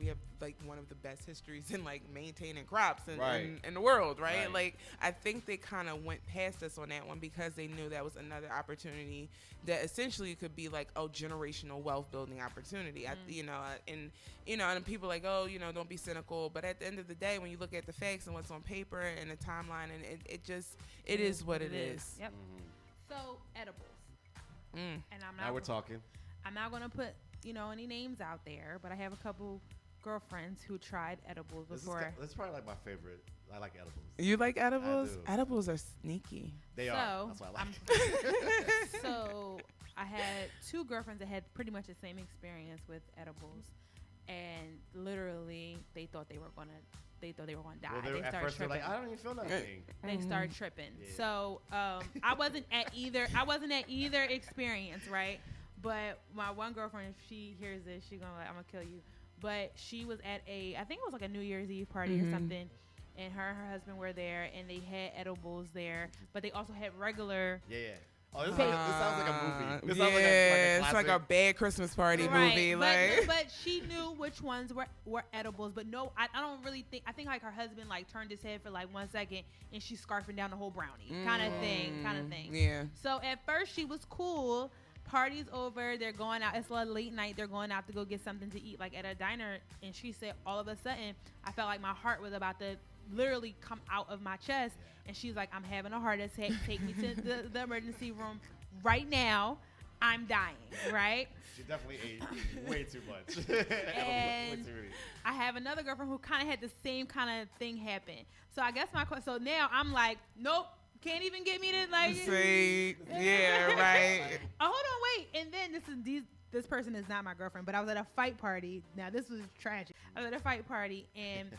we have like one of the best histories in like maintaining crops in the world, right? Like I think they kind of went past us on that one because they knew that was another opportunity that essentially could be like generational wealth building opportunity. And people like, oh, don't be cynical, but at the end of the day, when you look at the facts and what's on paper and the timeline, and it is what it is. Yep. So edibles. And now we're talking. I'm not gonna put any names out there, but I have a couple girlfriends who tried edibles before. That's probably like my favorite. I like edibles. You like edibles? I do. Edibles are sneaky. They are. That's why I like. So I had two girlfriends that had pretty much the same experience with edibles, and literally they thought they were gonna die. Well, they started tripping. Like, I don't even feel nothing. They started tripping. Yeah. So I wasn't at either experience, right? But my one girlfriend, if she hears this, she's gonna I'm gonna kill you. But she was at I think it was like a New Year's Eve party or something, and her and her husband were there, and they had edibles there, but they also had regular. Yeah. Oh, this sounds like a movie. This sounds it's like a bad Christmas party movie. But she knew which ones were edibles. But no, I don't really think. I think like her husband like turned his head for like 1 second, and she's scarfing down the whole brownie, kind of thing. Yeah. So at first she was cool. Party's over. They're going out. It's a late night. They're going out to go get something to eat, like at a diner. And she said, all of a sudden, I felt like my heart was about to literally come out of my chest. And she's like, I'm having a heart attack. Take me to the emergency room right now. I'm dying, right? She definitely ate way too much. And I have another girlfriend who kind of had the same kind of thing happen. So I guess so now I'm like, nope. Can't even get me to like say, yeah, right. Oh, hold on, wait. And then this person is not my girlfriend, but I was at a fight party. Now this was tragic. I was at a fight party, and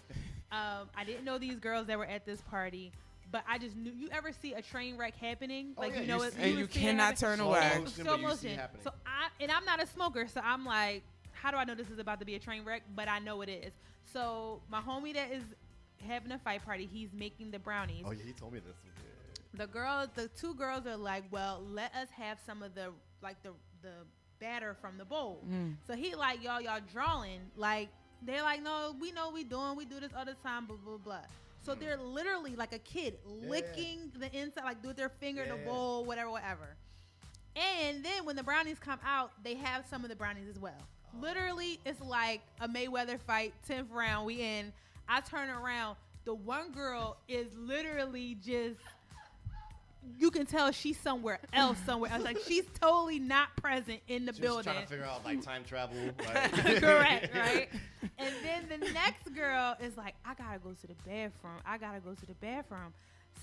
I didn't know these girls that were at this party, but I just knew. You ever see a train wreck happening? Like you cannot turn away. Slow motion. So I'm not a smoker, so I'm like, how do I know this is about to be a train wreck? But I know it is. So my homie that is having a fight party, he's making the brownies. Oh yeah, he told me this. The two girls are like, well, let us have some of the batter from the bowl. So he like, y'all drawing. Like, they're like, no, we know we do this all the time, blah, blah, blah. So they're literally like a kid licking the inside, like with their finger in the bowl, whatever. And then when the brownies come out, they have some of the brownies as well. Literally, it's like a Mayweather fight, 10th round, we in. I turn around. The one girl is literally just... You can tell she's somewhere else. Like, she's totally not present in the building. She's trying to figure out, like, time travel. Correct, right? And then the next girl is like, I got to go to the bathroom.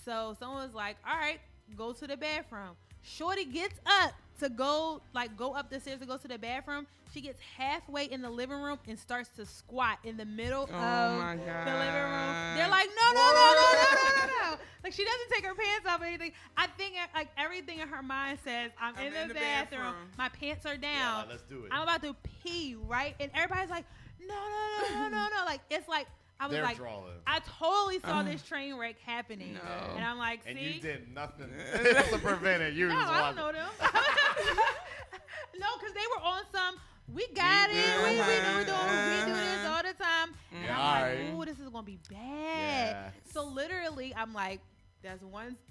So someone was like, all right, go to the bathroom. Shorty gets up to go up the stairs to go to the bathroom. She gets halfway in the living room and starts to squat in the middle of the living room. They're like, no. Like, she doesn't take her pants off or anything. I think like everything in her mind says, I'm in the bathroom. My pants are down. Yeah, let's do it. I'm about to pee, right? And everybody's like, no. Like, it's like, I was like, drawing. I totally saw this train wreck happening. No. And I'm like, see? And you did nothing to prevent it. You I don't know them. No, because they were on some, we got it. We do this all the time. And I'm like, ooh, this is going to be bad. Yeah. So literally, I'm like, that's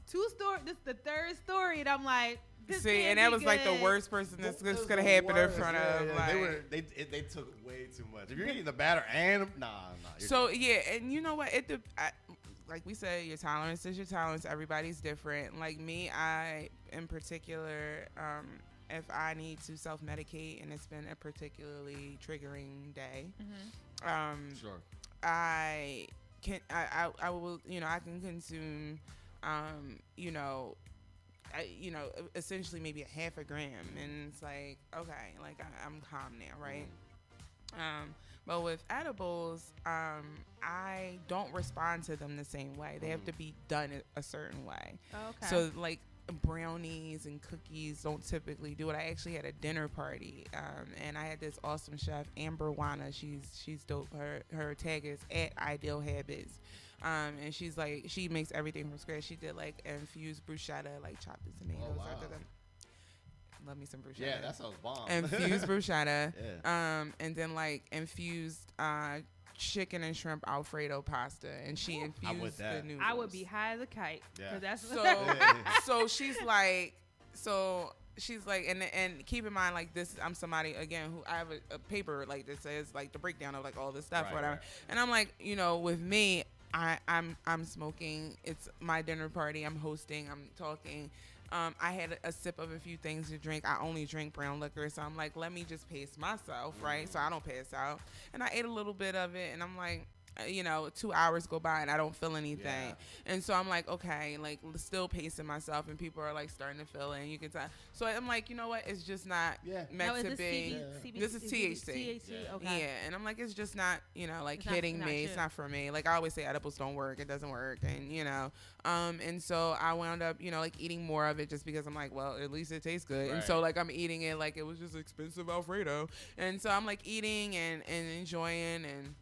two story. This is the third story. And I'm like, and that was like the worst person this could have happened in front of. Like, they took way too much. If you're getting the batter and So and you know what? Like we say, your tolerance is your tolerance. Everybody's different. Like me, I in particular, if I need to self-medicate and it's been a particularly triggering day, sure, I will, I can consume, essentially maybe a half a gram, and it's like, okay, like I'm calm now, right? But with edibles, I don't respond to them the same way. They have to be done a certain way. Okay. So like brownies and cookies don't typically do it. I actually had a dinner party, and I had this awesome chef, Amber Wana. She's dope. Her tag is @IdealHabits. And she's like, she makes everything from scratch. She did like infused bruschetta, like chopped the tomatoes. Oh, wow. Love me some bruschetta. Yeah, that sounds bomb. Infused bruschetta. Yeah. And then like infused chicken and shrimp Alfredo pasta, and she infused the noodles. I would be high as a kite. Yeah. That's so she's like, and keep in mind, like this, I'm somebody again who I have a paper like that says like the breakdown of like all this stuff, whatever. Right. And I'm like, with me, I'm smoking. It's my dinner party. I'm hosting. I'm talking. I had a sip of a few things to drink. I only drink brown liquor, so I'm like, let me just pace myself, right? So I don't pass out. And I ate a little bit of it, and I'm like, 2 hours go by and I don't feel anything. Yeah. And so I'm like, okay, like still pacing myself, and people are like starting to feel it, and you can tell. So I'm like, you know what? It's just not meant to be. This is THC. Okay. Yeah. And I'm like, it's just not, like it's hitting me. It's not for me. Like I always say, edibles don't work. It doesn't work. And, and so I wound up, like eating more of it just because I'm like, well, at least it tastes good. Right. And so like I'm eating it like it was just expensive Alfredo. And so I'm like eating and enjoying, and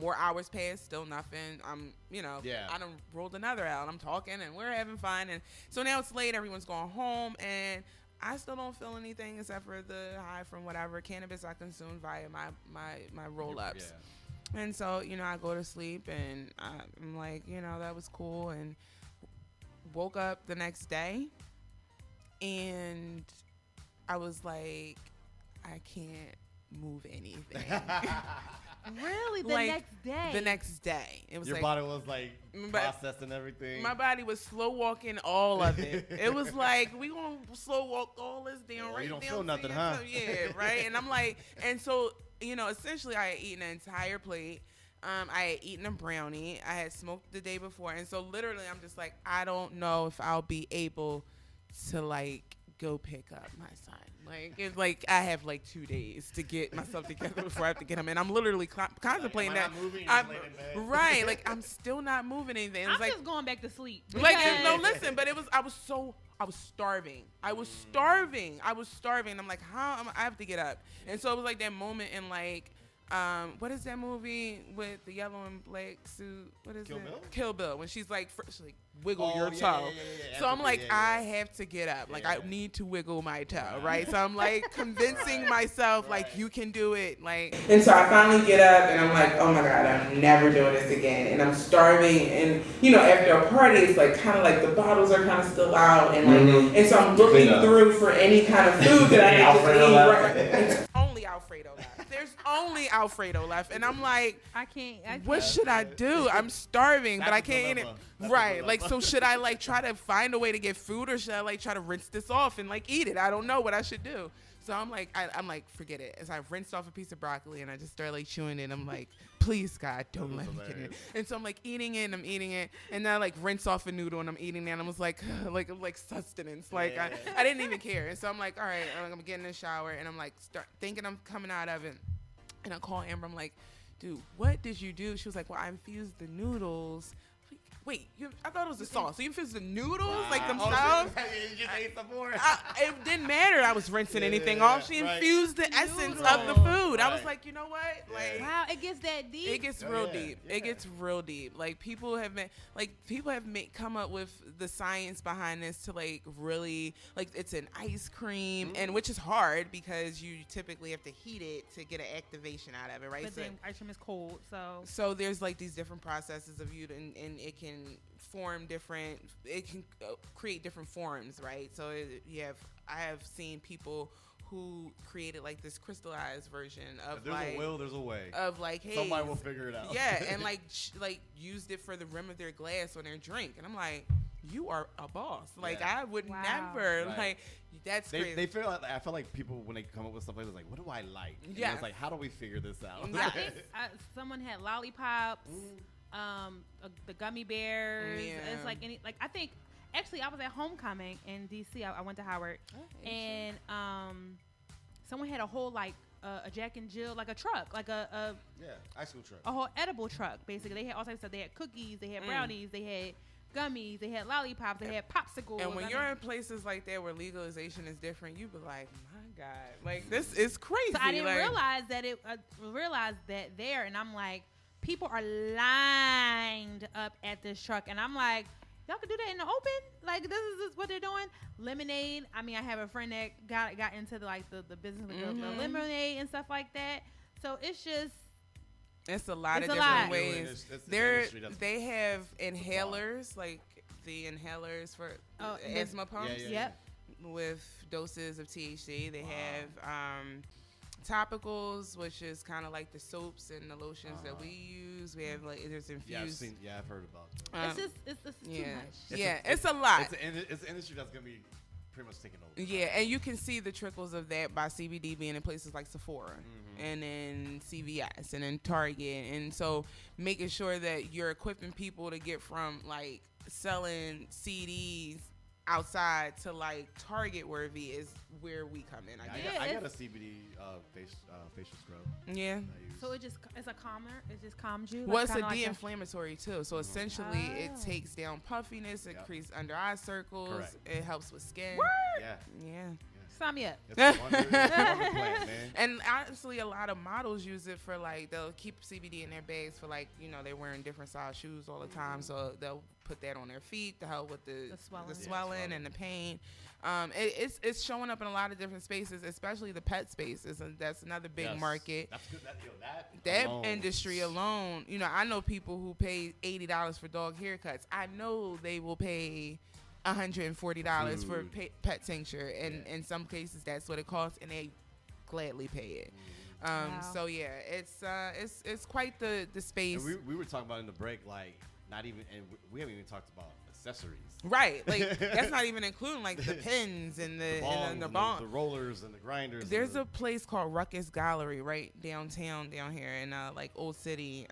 more hours passed, still nothing. I'm, I done rolled another out. I'm talking and we're having fun. And so now it's late. Everyone's going home, and I still don't feel anything except for the high from whatever cannabis I consumed via my roll-ups. Yeah. And so, I go to sleep, and I'm like, that was cool. And woke up the next day, and I was like, I can't move anything. Really? The next day? It was your body was like processing everything. My body was slow walking all of it. It was like, we gonna slow walk all this down right now. You don't feel nothing, huh? So, yeah, right? And I'm like, and so, essentially I had eaten an entire plate. I had eaten a brownie. I had smoked the day before. And so literally I'm just like, I don't know if I'll be able to like go pick up my son. Like, it's like I have like 2 days to get myself together before I have to get him in. I'm literally contemplating that. Right, like I'm still not moving anything. I'm just going back to sleep. Like, no, listen, but I was starving. I was starving. I'm like, I have to get up. And so it was like that moment in like, what is that movie with the yellow and black suit? What is it? Kill Bill. When she's like wiggle your toe. Yeah. So I'm like, I have to get up. Like I need to wiggle my toe, right? So I'm like convincing myself, like you can do it. Like, and so I finally get up, and I'm like, oh my God, I'm never doing this again. And I'm starving, and after a party, it's like kind of like the bottles are kind of still out, and like, and so I'm looking through for any kind of food that I can just eat. Right. Only Alfredo left. There's only Alfredo left, and I'm like, I can't. What should I do? I'm starving, but I can't eat it. Right, like, so should I like try to find a way to get food, or should I like try to rinse this off and like eat it? I don't know what I should do. So I'm like, forget it. As I rinsed off a piece of broccoli, and I just started like chewing it. I'm like, please God, don't let me get it. And so I'm like eating it, and I'm eating it, and then I like rinse off a noodle, and I'm eating it, and I was like sustenance. Like I didn't even care. And so I'm like, all right, I'm getting in the shower, and I'm like thinking I'm coming out of it, and I call Amber. I'm like, dude, what did you do? She was like, well, I infused the noodles. Wait, I thought it was the sauce. So you infused the noodles like themselves? You just ate some more. It didn't matter. I was rinsing anything off. She infused the essence of the food. I was like, you know what? Like, wow, it gets that deep. It gets real deep. Yeah. It gets real deep. Like people have come up with the science behind this to like really like it's an ice cream, and which is hard because you typically have to heat it to get an activation out of it, right? But then ice cream is cold, so there's like these different processes of you, and it can form different. It can create different forms, right? So I have seen people who created like this crystallized version of if there's a will, there's a way. Of like, hey, somebody will figure it out. Yeah, and like used it for the rim of their glass on their drink, and I'm like, you are a boss. Like I would never like. That's crazy. They feel like, I feel like people when they come up with stuff like this, like, what do I like? And it's like, how do we figure this out? I think someone had lollipops. The gummy bears. Yeah. It's like I think actually I was at homecoming in DC. I went to Howard, and someone had a whole like a Jack and Jill, like a truck, like ice cream truck, a whole edible truck. Basically, they had all types of stuff. They had cookies, they had brownies, they had gummies, they had lollipops, they had popsicles. And when you're in places like that where legalization is different, you be like, my God, like this is crazy. So I didn't realize that there, and I'm like, people are lined up at this truck, and I'm like, y'all can do that in the open? Like, this is what they're doing? Lemonade. I mean, I have a friend that got into the business with the lemonade and stuff like that. So it's a lot of different ways. They have inhalers, like the inhalers for asthma pumps. Yep. With doses of THC. They have topicals, which is kind of like the soaps and the lotions that we use. We have like there's infused. I've heard about that. It's too much. It's a lot. It's an industry that's gonna be pretty much taking over. Yeah, and you can see the trickles of that by CBD being in places like Sephora, and then CVS, and then Target, and so making sure that you're equipping people to get from like selling CDs outside to like Target worthy is where we come in. I got a CBD facial scrub. Yeah. So it's a calmer. It just calms you. Well, it's a de-inflammatory too. So essentially, it takes down puffiness. It creates under eye circles. Correct. It helps with skin. Word? Yeah. Sign me up. It's a wonder plan, man. And honestly, a lot of models use it for like they'll keep CBD in their bags for like they're wearing different size shoes all the time, so they'll put that on their feet to help with the swelling and the pain. It's showing up in a lot of different spaces, especially the pet spaces, and that's another big market. That's good. That industry alone, I know people who pay $80 for dog haircuts. I know they will pay $140 for pet tincture, and in some cases that's what it costs, and they gladly pay it. So yeah, it's quite the space. And we were talking about in the break, like not even, and we haven't even talked about accessories. Right, like that's not even including like the pins and the rollers and the grinders. There's a place called Ruckus Gallery right downtown down here in like Old City,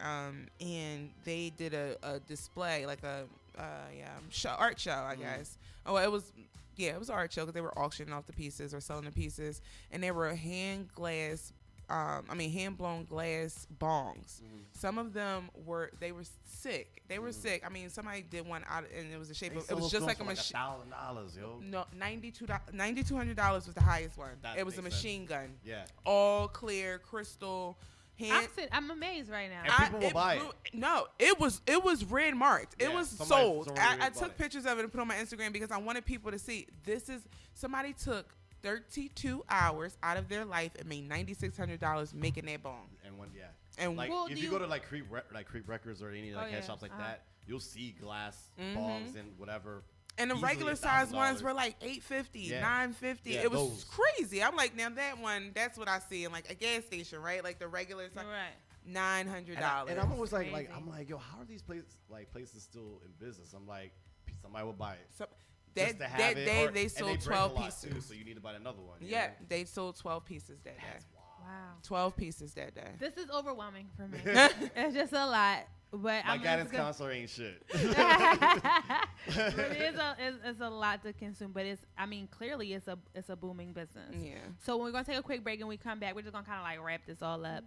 and they did a display, like a art show, I guess. Oh, it was an art show because they were auctioning off the pieces or selling the pieces, and they were hand blown glass bongs. Some of them were sick. They were sick. I mean, somebody did one out, and it was the shape of. It was just like a machine. $1,000, yo. No, $9,200 was the highest one. It was a machine gun. Yeah. All clear, crystal. I'm amazed right now. And people will buy it. No, it was red marked. It was sold. I took it. pictures of it and put on my Instagram because I wanted people to see. Somebody took 32 hours out of their life and made $9,600 making that bong. And like if you go to like Creep Records or any head shops like that, you'll see glass bongs and whatever. And the regular size ones were like $850, $950. Yeah, it was crazy. I'm like, now that one, that's what I see in like a gas station, right? Like the regular size. Right. $900. And I'm always like, yo, how are these places still in business? I'm like, somebody will buy it. So, that day they sold 12 pieces. Too, so you need to buy another one. Yeah, they sold 12 pieces that day. Wow. 12 pieces that day. This is overwhelming for me. It's just a lot. But my guidance counselor ain't shit. But it's a lot to consume. But clearly it's a booming business. Yeah. So we're gonna take a quick break, and we come back. We're just gonna kind of like wrap this all up.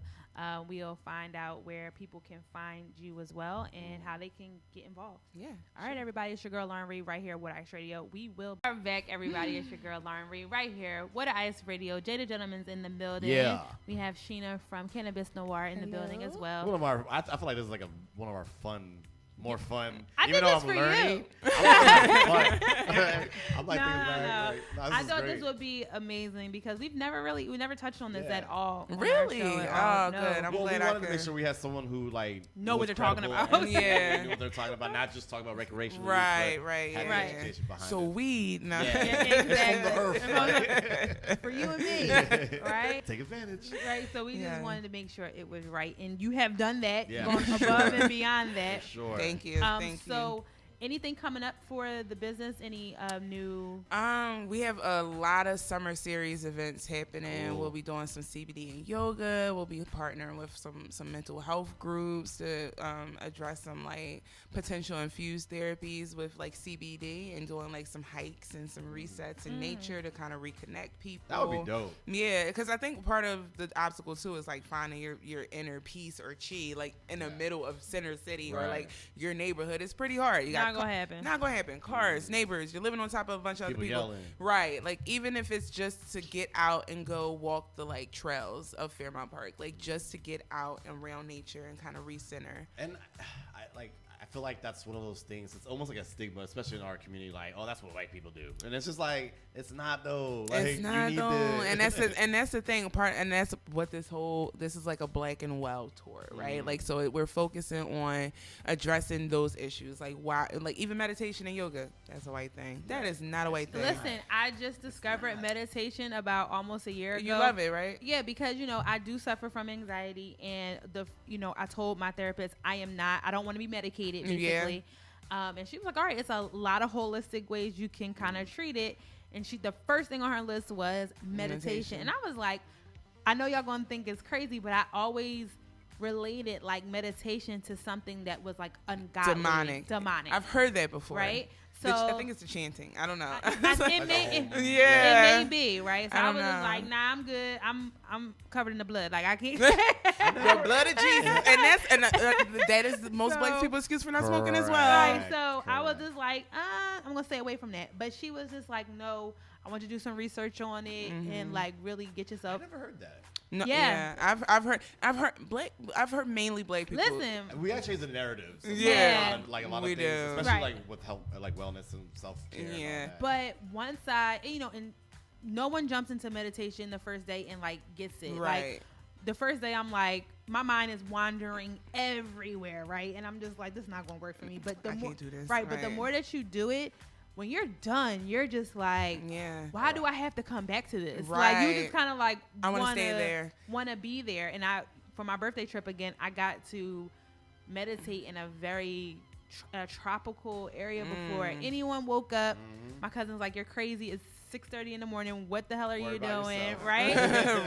We'll find out where people can find you as well and how they can get involved. Yeah. All right, everybody. It's your girl Lauren Reed right here with Ice Radio. We will be back, everybody. It's your girl Lauren Reed right here with Ice Radio. Jada Gentleman's in the building. Yeah. We have Sheena from Cannabis Noire in the building as well. I feel like this is like one of our more fun. I Even did though this I'm for learning, you. I'm like, no. I thought great. this would be amazing because we never touched on this at all. Really? Good. I'm glad we wanted to make sure we had someone who like know what they're talking about. Yeah, knew what they're talking about, not just talking about recreational. Right. Education behind so weed, no. Exactly. For you and me, right? Take advantage. Right. So we just wanted to make sure it was right, and you have done that, going above and beyond that. For sure. Thank you. So, anything coming up for the business? Any new? We have a lot of summer series events happening. Cool. We'll be doing some CBD and yoga. We'll be partnering with some mental health groups to address some like potential infused therapies with like CBD and doing like some hikes and some resets in nature to kind of reconnect people. That would be dope. Yeah, because I think part of the obstacle too is like finding your inner peace or chi like in the middle of Center City or like your neighborhood. It's pretty hard. You got not gonna happen. Not gonna happen. Cars, neighbors, you're living on top of a bunch of other people. Yelling. Right. Like even if it's just to get out and go walk the like trails of Fairmount Park, like just to get out and around nature and kind of recenter. And I feel like that's one of those things. It's almost like a stigma, especially in our community. Like, oh, that's what white people do, and it's just like it's not though. Like, it's not though, and that's the thing. And that's what this is like a Black and Well tour, right? Like, so we're focusing on addressing those issues, like why, like even meditation and yoga. That's a white thing. That is not a white thing. Listen, I just discovered meditation about almost a year ago. You love it, right? Yeah, because I do suffer from anxiety, and I told my therapist I don't want to be medicated. Basically. Yeah. And she was like, all right, it's a lot of holistic ways you can kind of treat it. And the first thing on her list was meditation. And I was like, I know y'all gonna think it's crazy, but I always related like meditation to something that was like ungodly. Demonic. I've heard that before. Right? So I think it's the chanting. I don't know. It may be, right? So I was just like, nah, I'm good. I'm covered in the blood. Like I can't. The blood of Jesus, and that is the most Black people's excuse for not smoking as well. Right. So I was just like, I'm gonna stay away from that. But she was just like, no, I want you to do some research on it and like really get yourself. I never heard that. No, yeah. I've heard mainly Black people. Listen, we gotta change the narratives. Yeah, like a lot of we things, do. especially like with health, like wellness and self care. Yeah, but once and no one jumps into meditation the first day and like gets it. Right. Like, the first day I'm like, my mind is wandering everywhere, right? And I'm just like, this is not gonna work for me. But I can't do this. Right. But the more that you do it, when you're done, you're just like, why do I have to come back to this? Right. Like, you just kind of like, I want to stay there. Want to be there. And for my birthday trip again, I got to meditate in a very tropical area before anyone woke up. My cousin's like, you're crazy. It's 6:30 in the morning. What the hell are you doing? Right?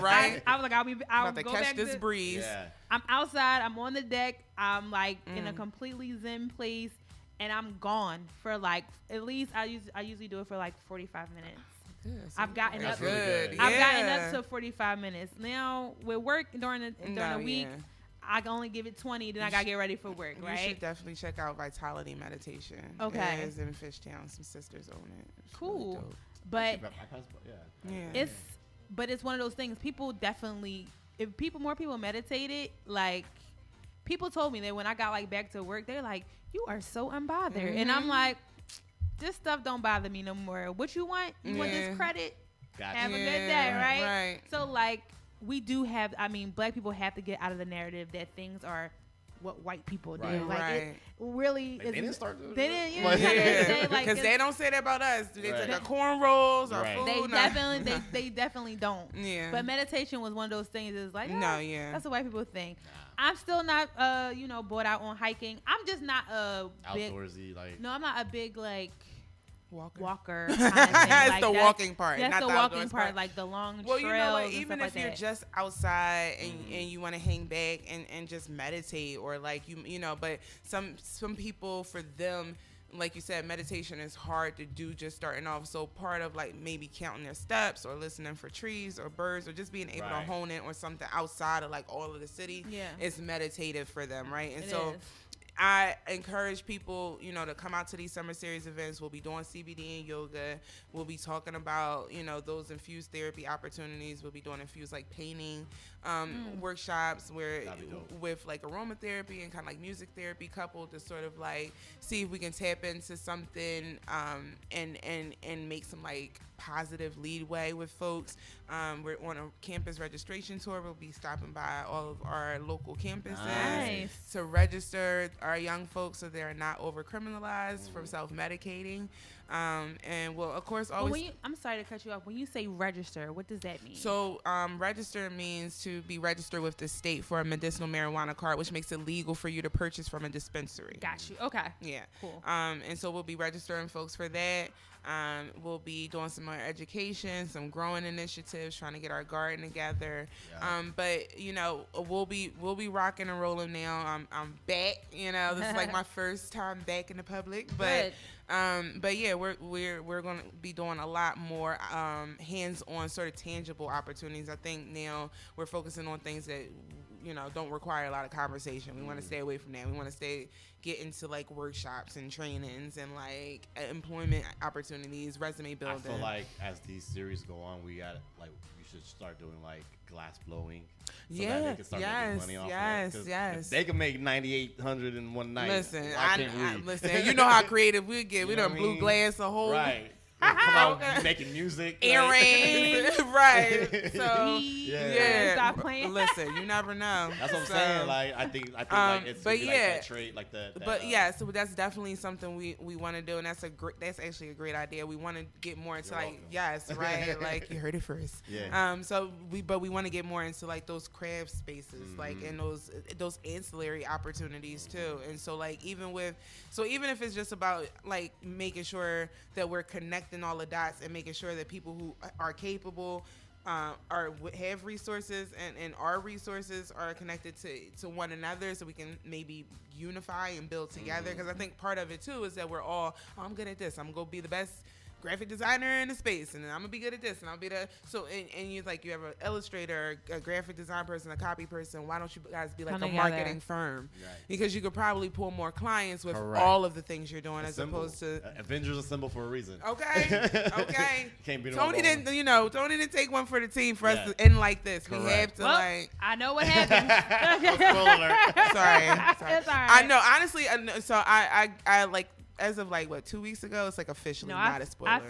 Right. I was like, I'll go catch back this breeze. Yeah. I'm outside. I'm on the deck. I'm like in a completely zen place. And I'm gone for like at least I usually do it for like 45 minutes. I've gotten up. Good. I've gotten up to 45 minutes. Now with work during the week, I can only give it 20. Then I gotta get ready for work. Right. You should definitely check out Vitality Meditation. Okay. It is in Fishtown. Some sisters own it. It's cool. Really dope. But yeah. It's one of those things. People definitely, if more people meditated, like people told me that when I got like back to work, they're like, you are so unbothered. And I'm like, this stuff don't bother me no more. What you want? You want this credit? Gotcha. Have a good day, right? Right. So like we do have, Black people have to get out of the narrative that things are what white people do. Right. Like it really they didn't start doing they didn't, because they don't say that about us. Do they take our cornrows or food? They definitely don't. Yeah. But meditation was one of those things that's like, that's what white people think. Nah. I'm still not bought out on hiking. I'm just not a big outdoorsy No, I'm not a big like walker kind of thing. That's like, the walking part. That's not the walking part, like the long trails. Well, you know what? And even stuff if like you're that. just outside and you want to hang back and just meditate, or like you know, but some people, for them, like you said, meditation is hard to do just starting off. So part of like maybe counting their steps or listening for trees or birds or just being able to hone in on something outside of like all of the city is meditative for them, right? And so I encourage people, to come out to these summer series events. We'll be doing CBD and yoga. We'll be talking about, those infused therapy opportunities. We'll be doing infused like painting workshops with like aromatherapy and kind of like music therapy coupled to sort of like see if we can tap into something and make some like positive leadway with folks. We're on a campus registration tour. We'll be stopping by all of our local campuses to register our young folks so they're not over criminalized from self-medicating. And we'll of course always. I'm sorry to cut you off. When you say register, what does that mean? So register means to be registered with the state for a medicinal marijuana card, which makes it legal for you to purchase from a dispensary. Got you. Okay. Yeah. Cool. And so we'll be registering folks for that. We'll be doing some more education, some growing initiatives, trying to get our garden together. Yeah. But we'll be rocking and rolling now. I'm back. This is like my first time back in the public. But yeah, we're going to be doing a lot more hands-on, sort of tangible opportunities. I think now we're focusing on things that don't require a lot of conversation. We want to stay away from that. We want to get into like workshops and trainings and like employment opportunities, resume building. I feel like as these series go on, we should start doing like glass blowing. So that they can start making money off of it. If they can make $9,800 in one night. Listen, listen. You know how creative we get. We done blew glass a whole. Right. Come out making music. Earrings. Right. So Stop playing. Listen, you never know. That's what I'm saying. Like I think like it's like that trait, like that. So that's definitely something we want to do, and that's actually a great idea. We want to get more into like you heard it first. Yeah. But we want to get more into like those craft spaces, like in those ancillary opportunities too. And so like even if it's just about like making sure that we're connecting all the dots and making sure that people who are capable have resources and our resources are connected to one another, so we can maybe unify and build together. Because I think part of it too is that we're all, I'm good at this, I'm gonna be the best graphic designer in the space, and I'm gonna be good at this, and I'll be the and you like you have an illustrator, a graphic design person, a copy person. Why don't you guys be like a marketing firm? Right. Because you could probably pull more clients with all of the things you're doing, as opposed to Avengers assemble for a reason. Okay. Can't be Tony didn't take one for the team for us to end like this. Correct. We have to I know what happened. Spoiler alert. Sorry. It's all right. I know, honestly. So I like. As of like 2 weeks ago, it's like officially not a spoiler. I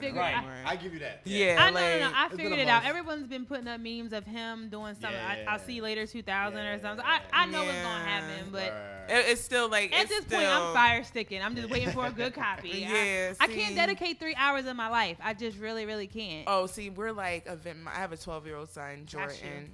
give you that. Yeah. I figured it out. Everyone's been putting up memes of him doing something. I'll see you later 2000 or something. I know what's gonna happen, but it's still like at this point I'm fire sticking. I'm just waiting for a good copy. I can't dedicate 3 hours of my life. I just really can't. Oh, see, we're like I have a 12-year-old son, Jordan.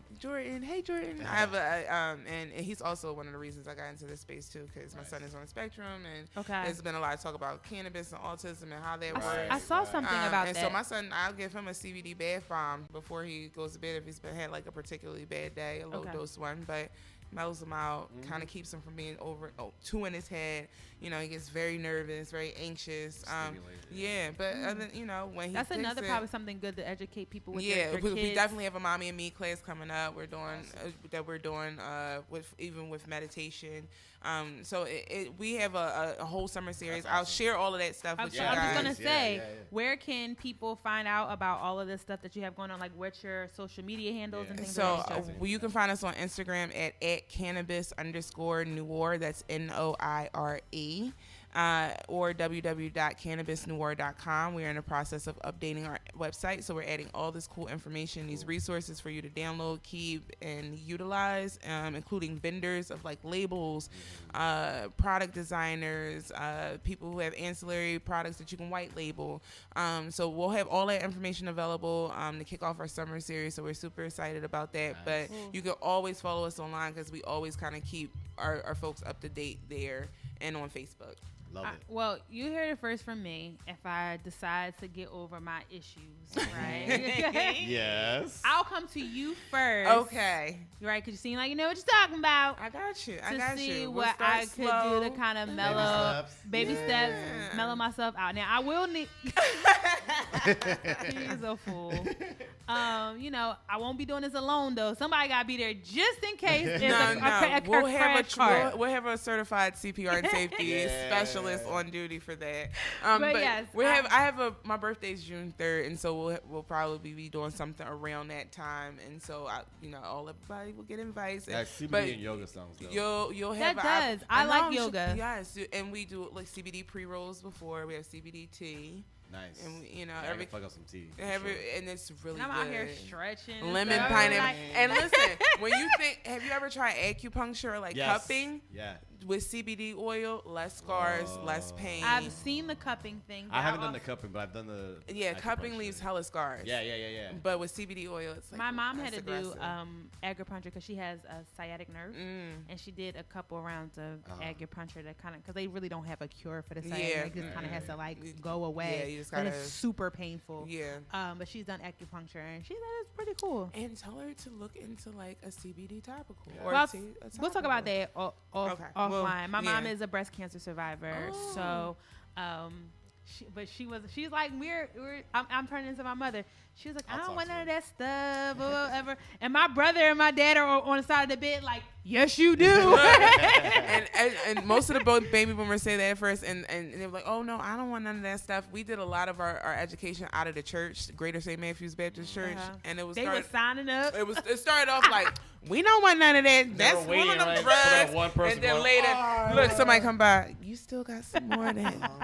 Hey, Jordan. I have and he's also one of the reasons I got into this space too, because my son is on the spectrum, and there's been a lot of talk about cannabis and autism and how that works. I saw something about that. And so my son, I'll give him a CBD bath bomb before he goes to bed if he's had like a particularly bad day, a low dose one, but mellows him out, kind of keeps him from being too in his head. He gets very nervous, very anxious. But when he that's another probably something good to educate people with. Yeah, their kids. We definitely have a mommy and me class coming up. We're doing with meditation. So we have a whole summer series. I'll share all of that stuff with you guys. I was just gonna say, where can people find out about all of this stuff that you have going on? Like, what's your social media handles and things like that? So you can find us on Instagram at @cannabis_noire. That's NOIRE. Or www.cannabisnoire.com. We're in the process of updating our website, so we're adding all this cool information, these resources for you to download, keep, and utilize, including vendors of like labels, product designers, people who have ancillary products that you can white label. So we'll have all that information available to kick off our summer series, so we're super excited about that. But you can always follow us online, because we always kind of keep our folks up to date there and on Facebook. Love it. Well, you heard it first from me. If I decide to get over my issues, right? Yes. I'll come to you first. Okay. Right? Because you seem like you know what you're talking about. I got you. To see what I could do to kind of mellow, baby steps, mellow myself out. Now, I will need. He's a fool. I won't be doing this alone though. Somebody gotta be there just in case. We'll have a certified CPR and safety specialist on duty for that. But yes, my birthday's June 3rd, and so we'll probably be doing something around that time, and so everybody will get invites. Yeah, CBD and yoga sounds good. You'll have I like yoga. Yes, and we do like CBD pre-rolls before. We have CBD tea. Nice. And every fuck up some tea. And it's really good. I'm out here stretching. Lemon, pineapple. And listen, when you have you ever tried acupuncture or like cupping? Yeah. With CBD oil, less scars, less pain. I've seen the cupping thing. I haven't done the cupping, but I've done the cupping leaves hella scars. Yeah. But with CBD oil, it's like my mom had to do acupuncture because she has a sciatic nerve, and she did a couple rounds of acupuncture that kind of because they really don't have a cure for the sciatic. It just kind of has to like go away. Yeah, you just gotta. It's super painful. Yeah. But she's done acupuncture and she said it's pretty cool. And tell her to look into like a CBD topical. Yeah. Or we'll talk about that offline. My mom is a breast cancer survivor, so She's like, I'm turning into my mother. She was like, I don't want none of that stuff or whatever. And my brother and my dad are on the side of the bed like, yes, you do. and most of the baby boomers say that at first, and they're like, oh, no, I don't want none of that stuff. We did a lot of our education out of the church, Greater St. Matthew's Baptist Church, and it was they were signing up. It started off like, we don't want none of that. That's one of them drugs. And then later, look, somebody come by. You still got some more of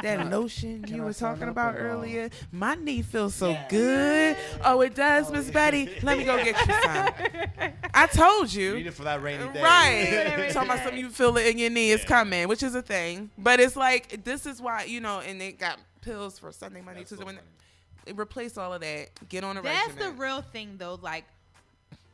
that lotion you were talking about earlier? My knee feels so good. Oh, it does, Miss Betty. Let me go get you some. I told you. Need it for that rainy day. Right. Talking about something you feel it in your knee is coming, which is a thing. But it's like, this is why, and they got pills for Sunday, Monday, Tuesday, Wednesday. Replace all of that. Get on a regimen. That's the real thing, though. Like,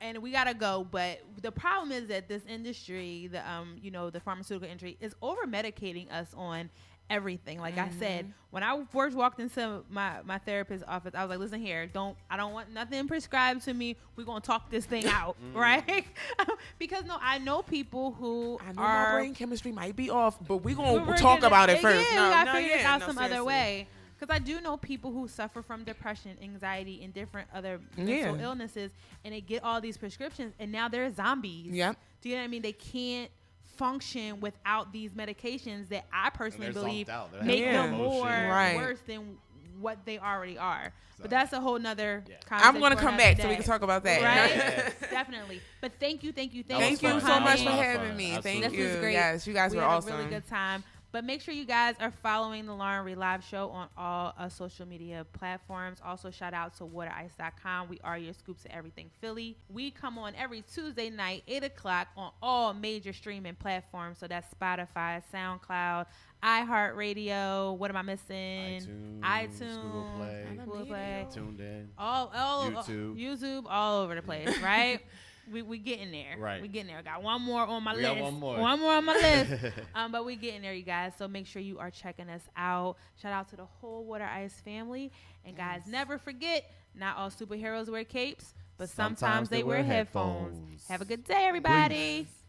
and we gotta go, but the problem is that this industry, the pharmaceutical industry, is over medicating us on everything. Like I said, when I first walked into my therapist's office, I was like, listen here, I don't want nothing prescribed to me. We're gonna talk this thing out, right? Because I know people who my brain chemistry might be off, but we're gonna talk about it first. We gotta figure it out some other way. Because I do know people who suffer from depression, anxiety, and different other mental illnesses, and they get all these prescriptions, and now they're zombies. Yep. Do you know what I mean? They can't function without these medications that I personally believe make them more worse than what they already are. But that's a whole nother conversation. I'm going to come back so we can talk about that. Right? Definitely. But thank you so much for having me. Thank you. This was great. Yes, you guys were awesome. We had a really good time. But make sure you guys are following the Lauren Reed Live Show on all social media platforms. Also, shout out to waterice.com. We are your scoops of everything Philly. We come on every Tuesday night, 8 o'clock on all major streaming platforms. So that's Spotify, SoundCloud, iHeartRadio. What am I missing? iTunes, Google Play, Tuned In, all YouTube, all over the place, right? We getting there. Right. We getting there. I got one more on my list. One more on my list. But we getting there, you guys. So make sure you are checking us out. Shout out to the whole Water Ice family. And guys, never forget, not all superheroes wear capes, but sometimes they wear headphones. Have a good day, everybody. Peace.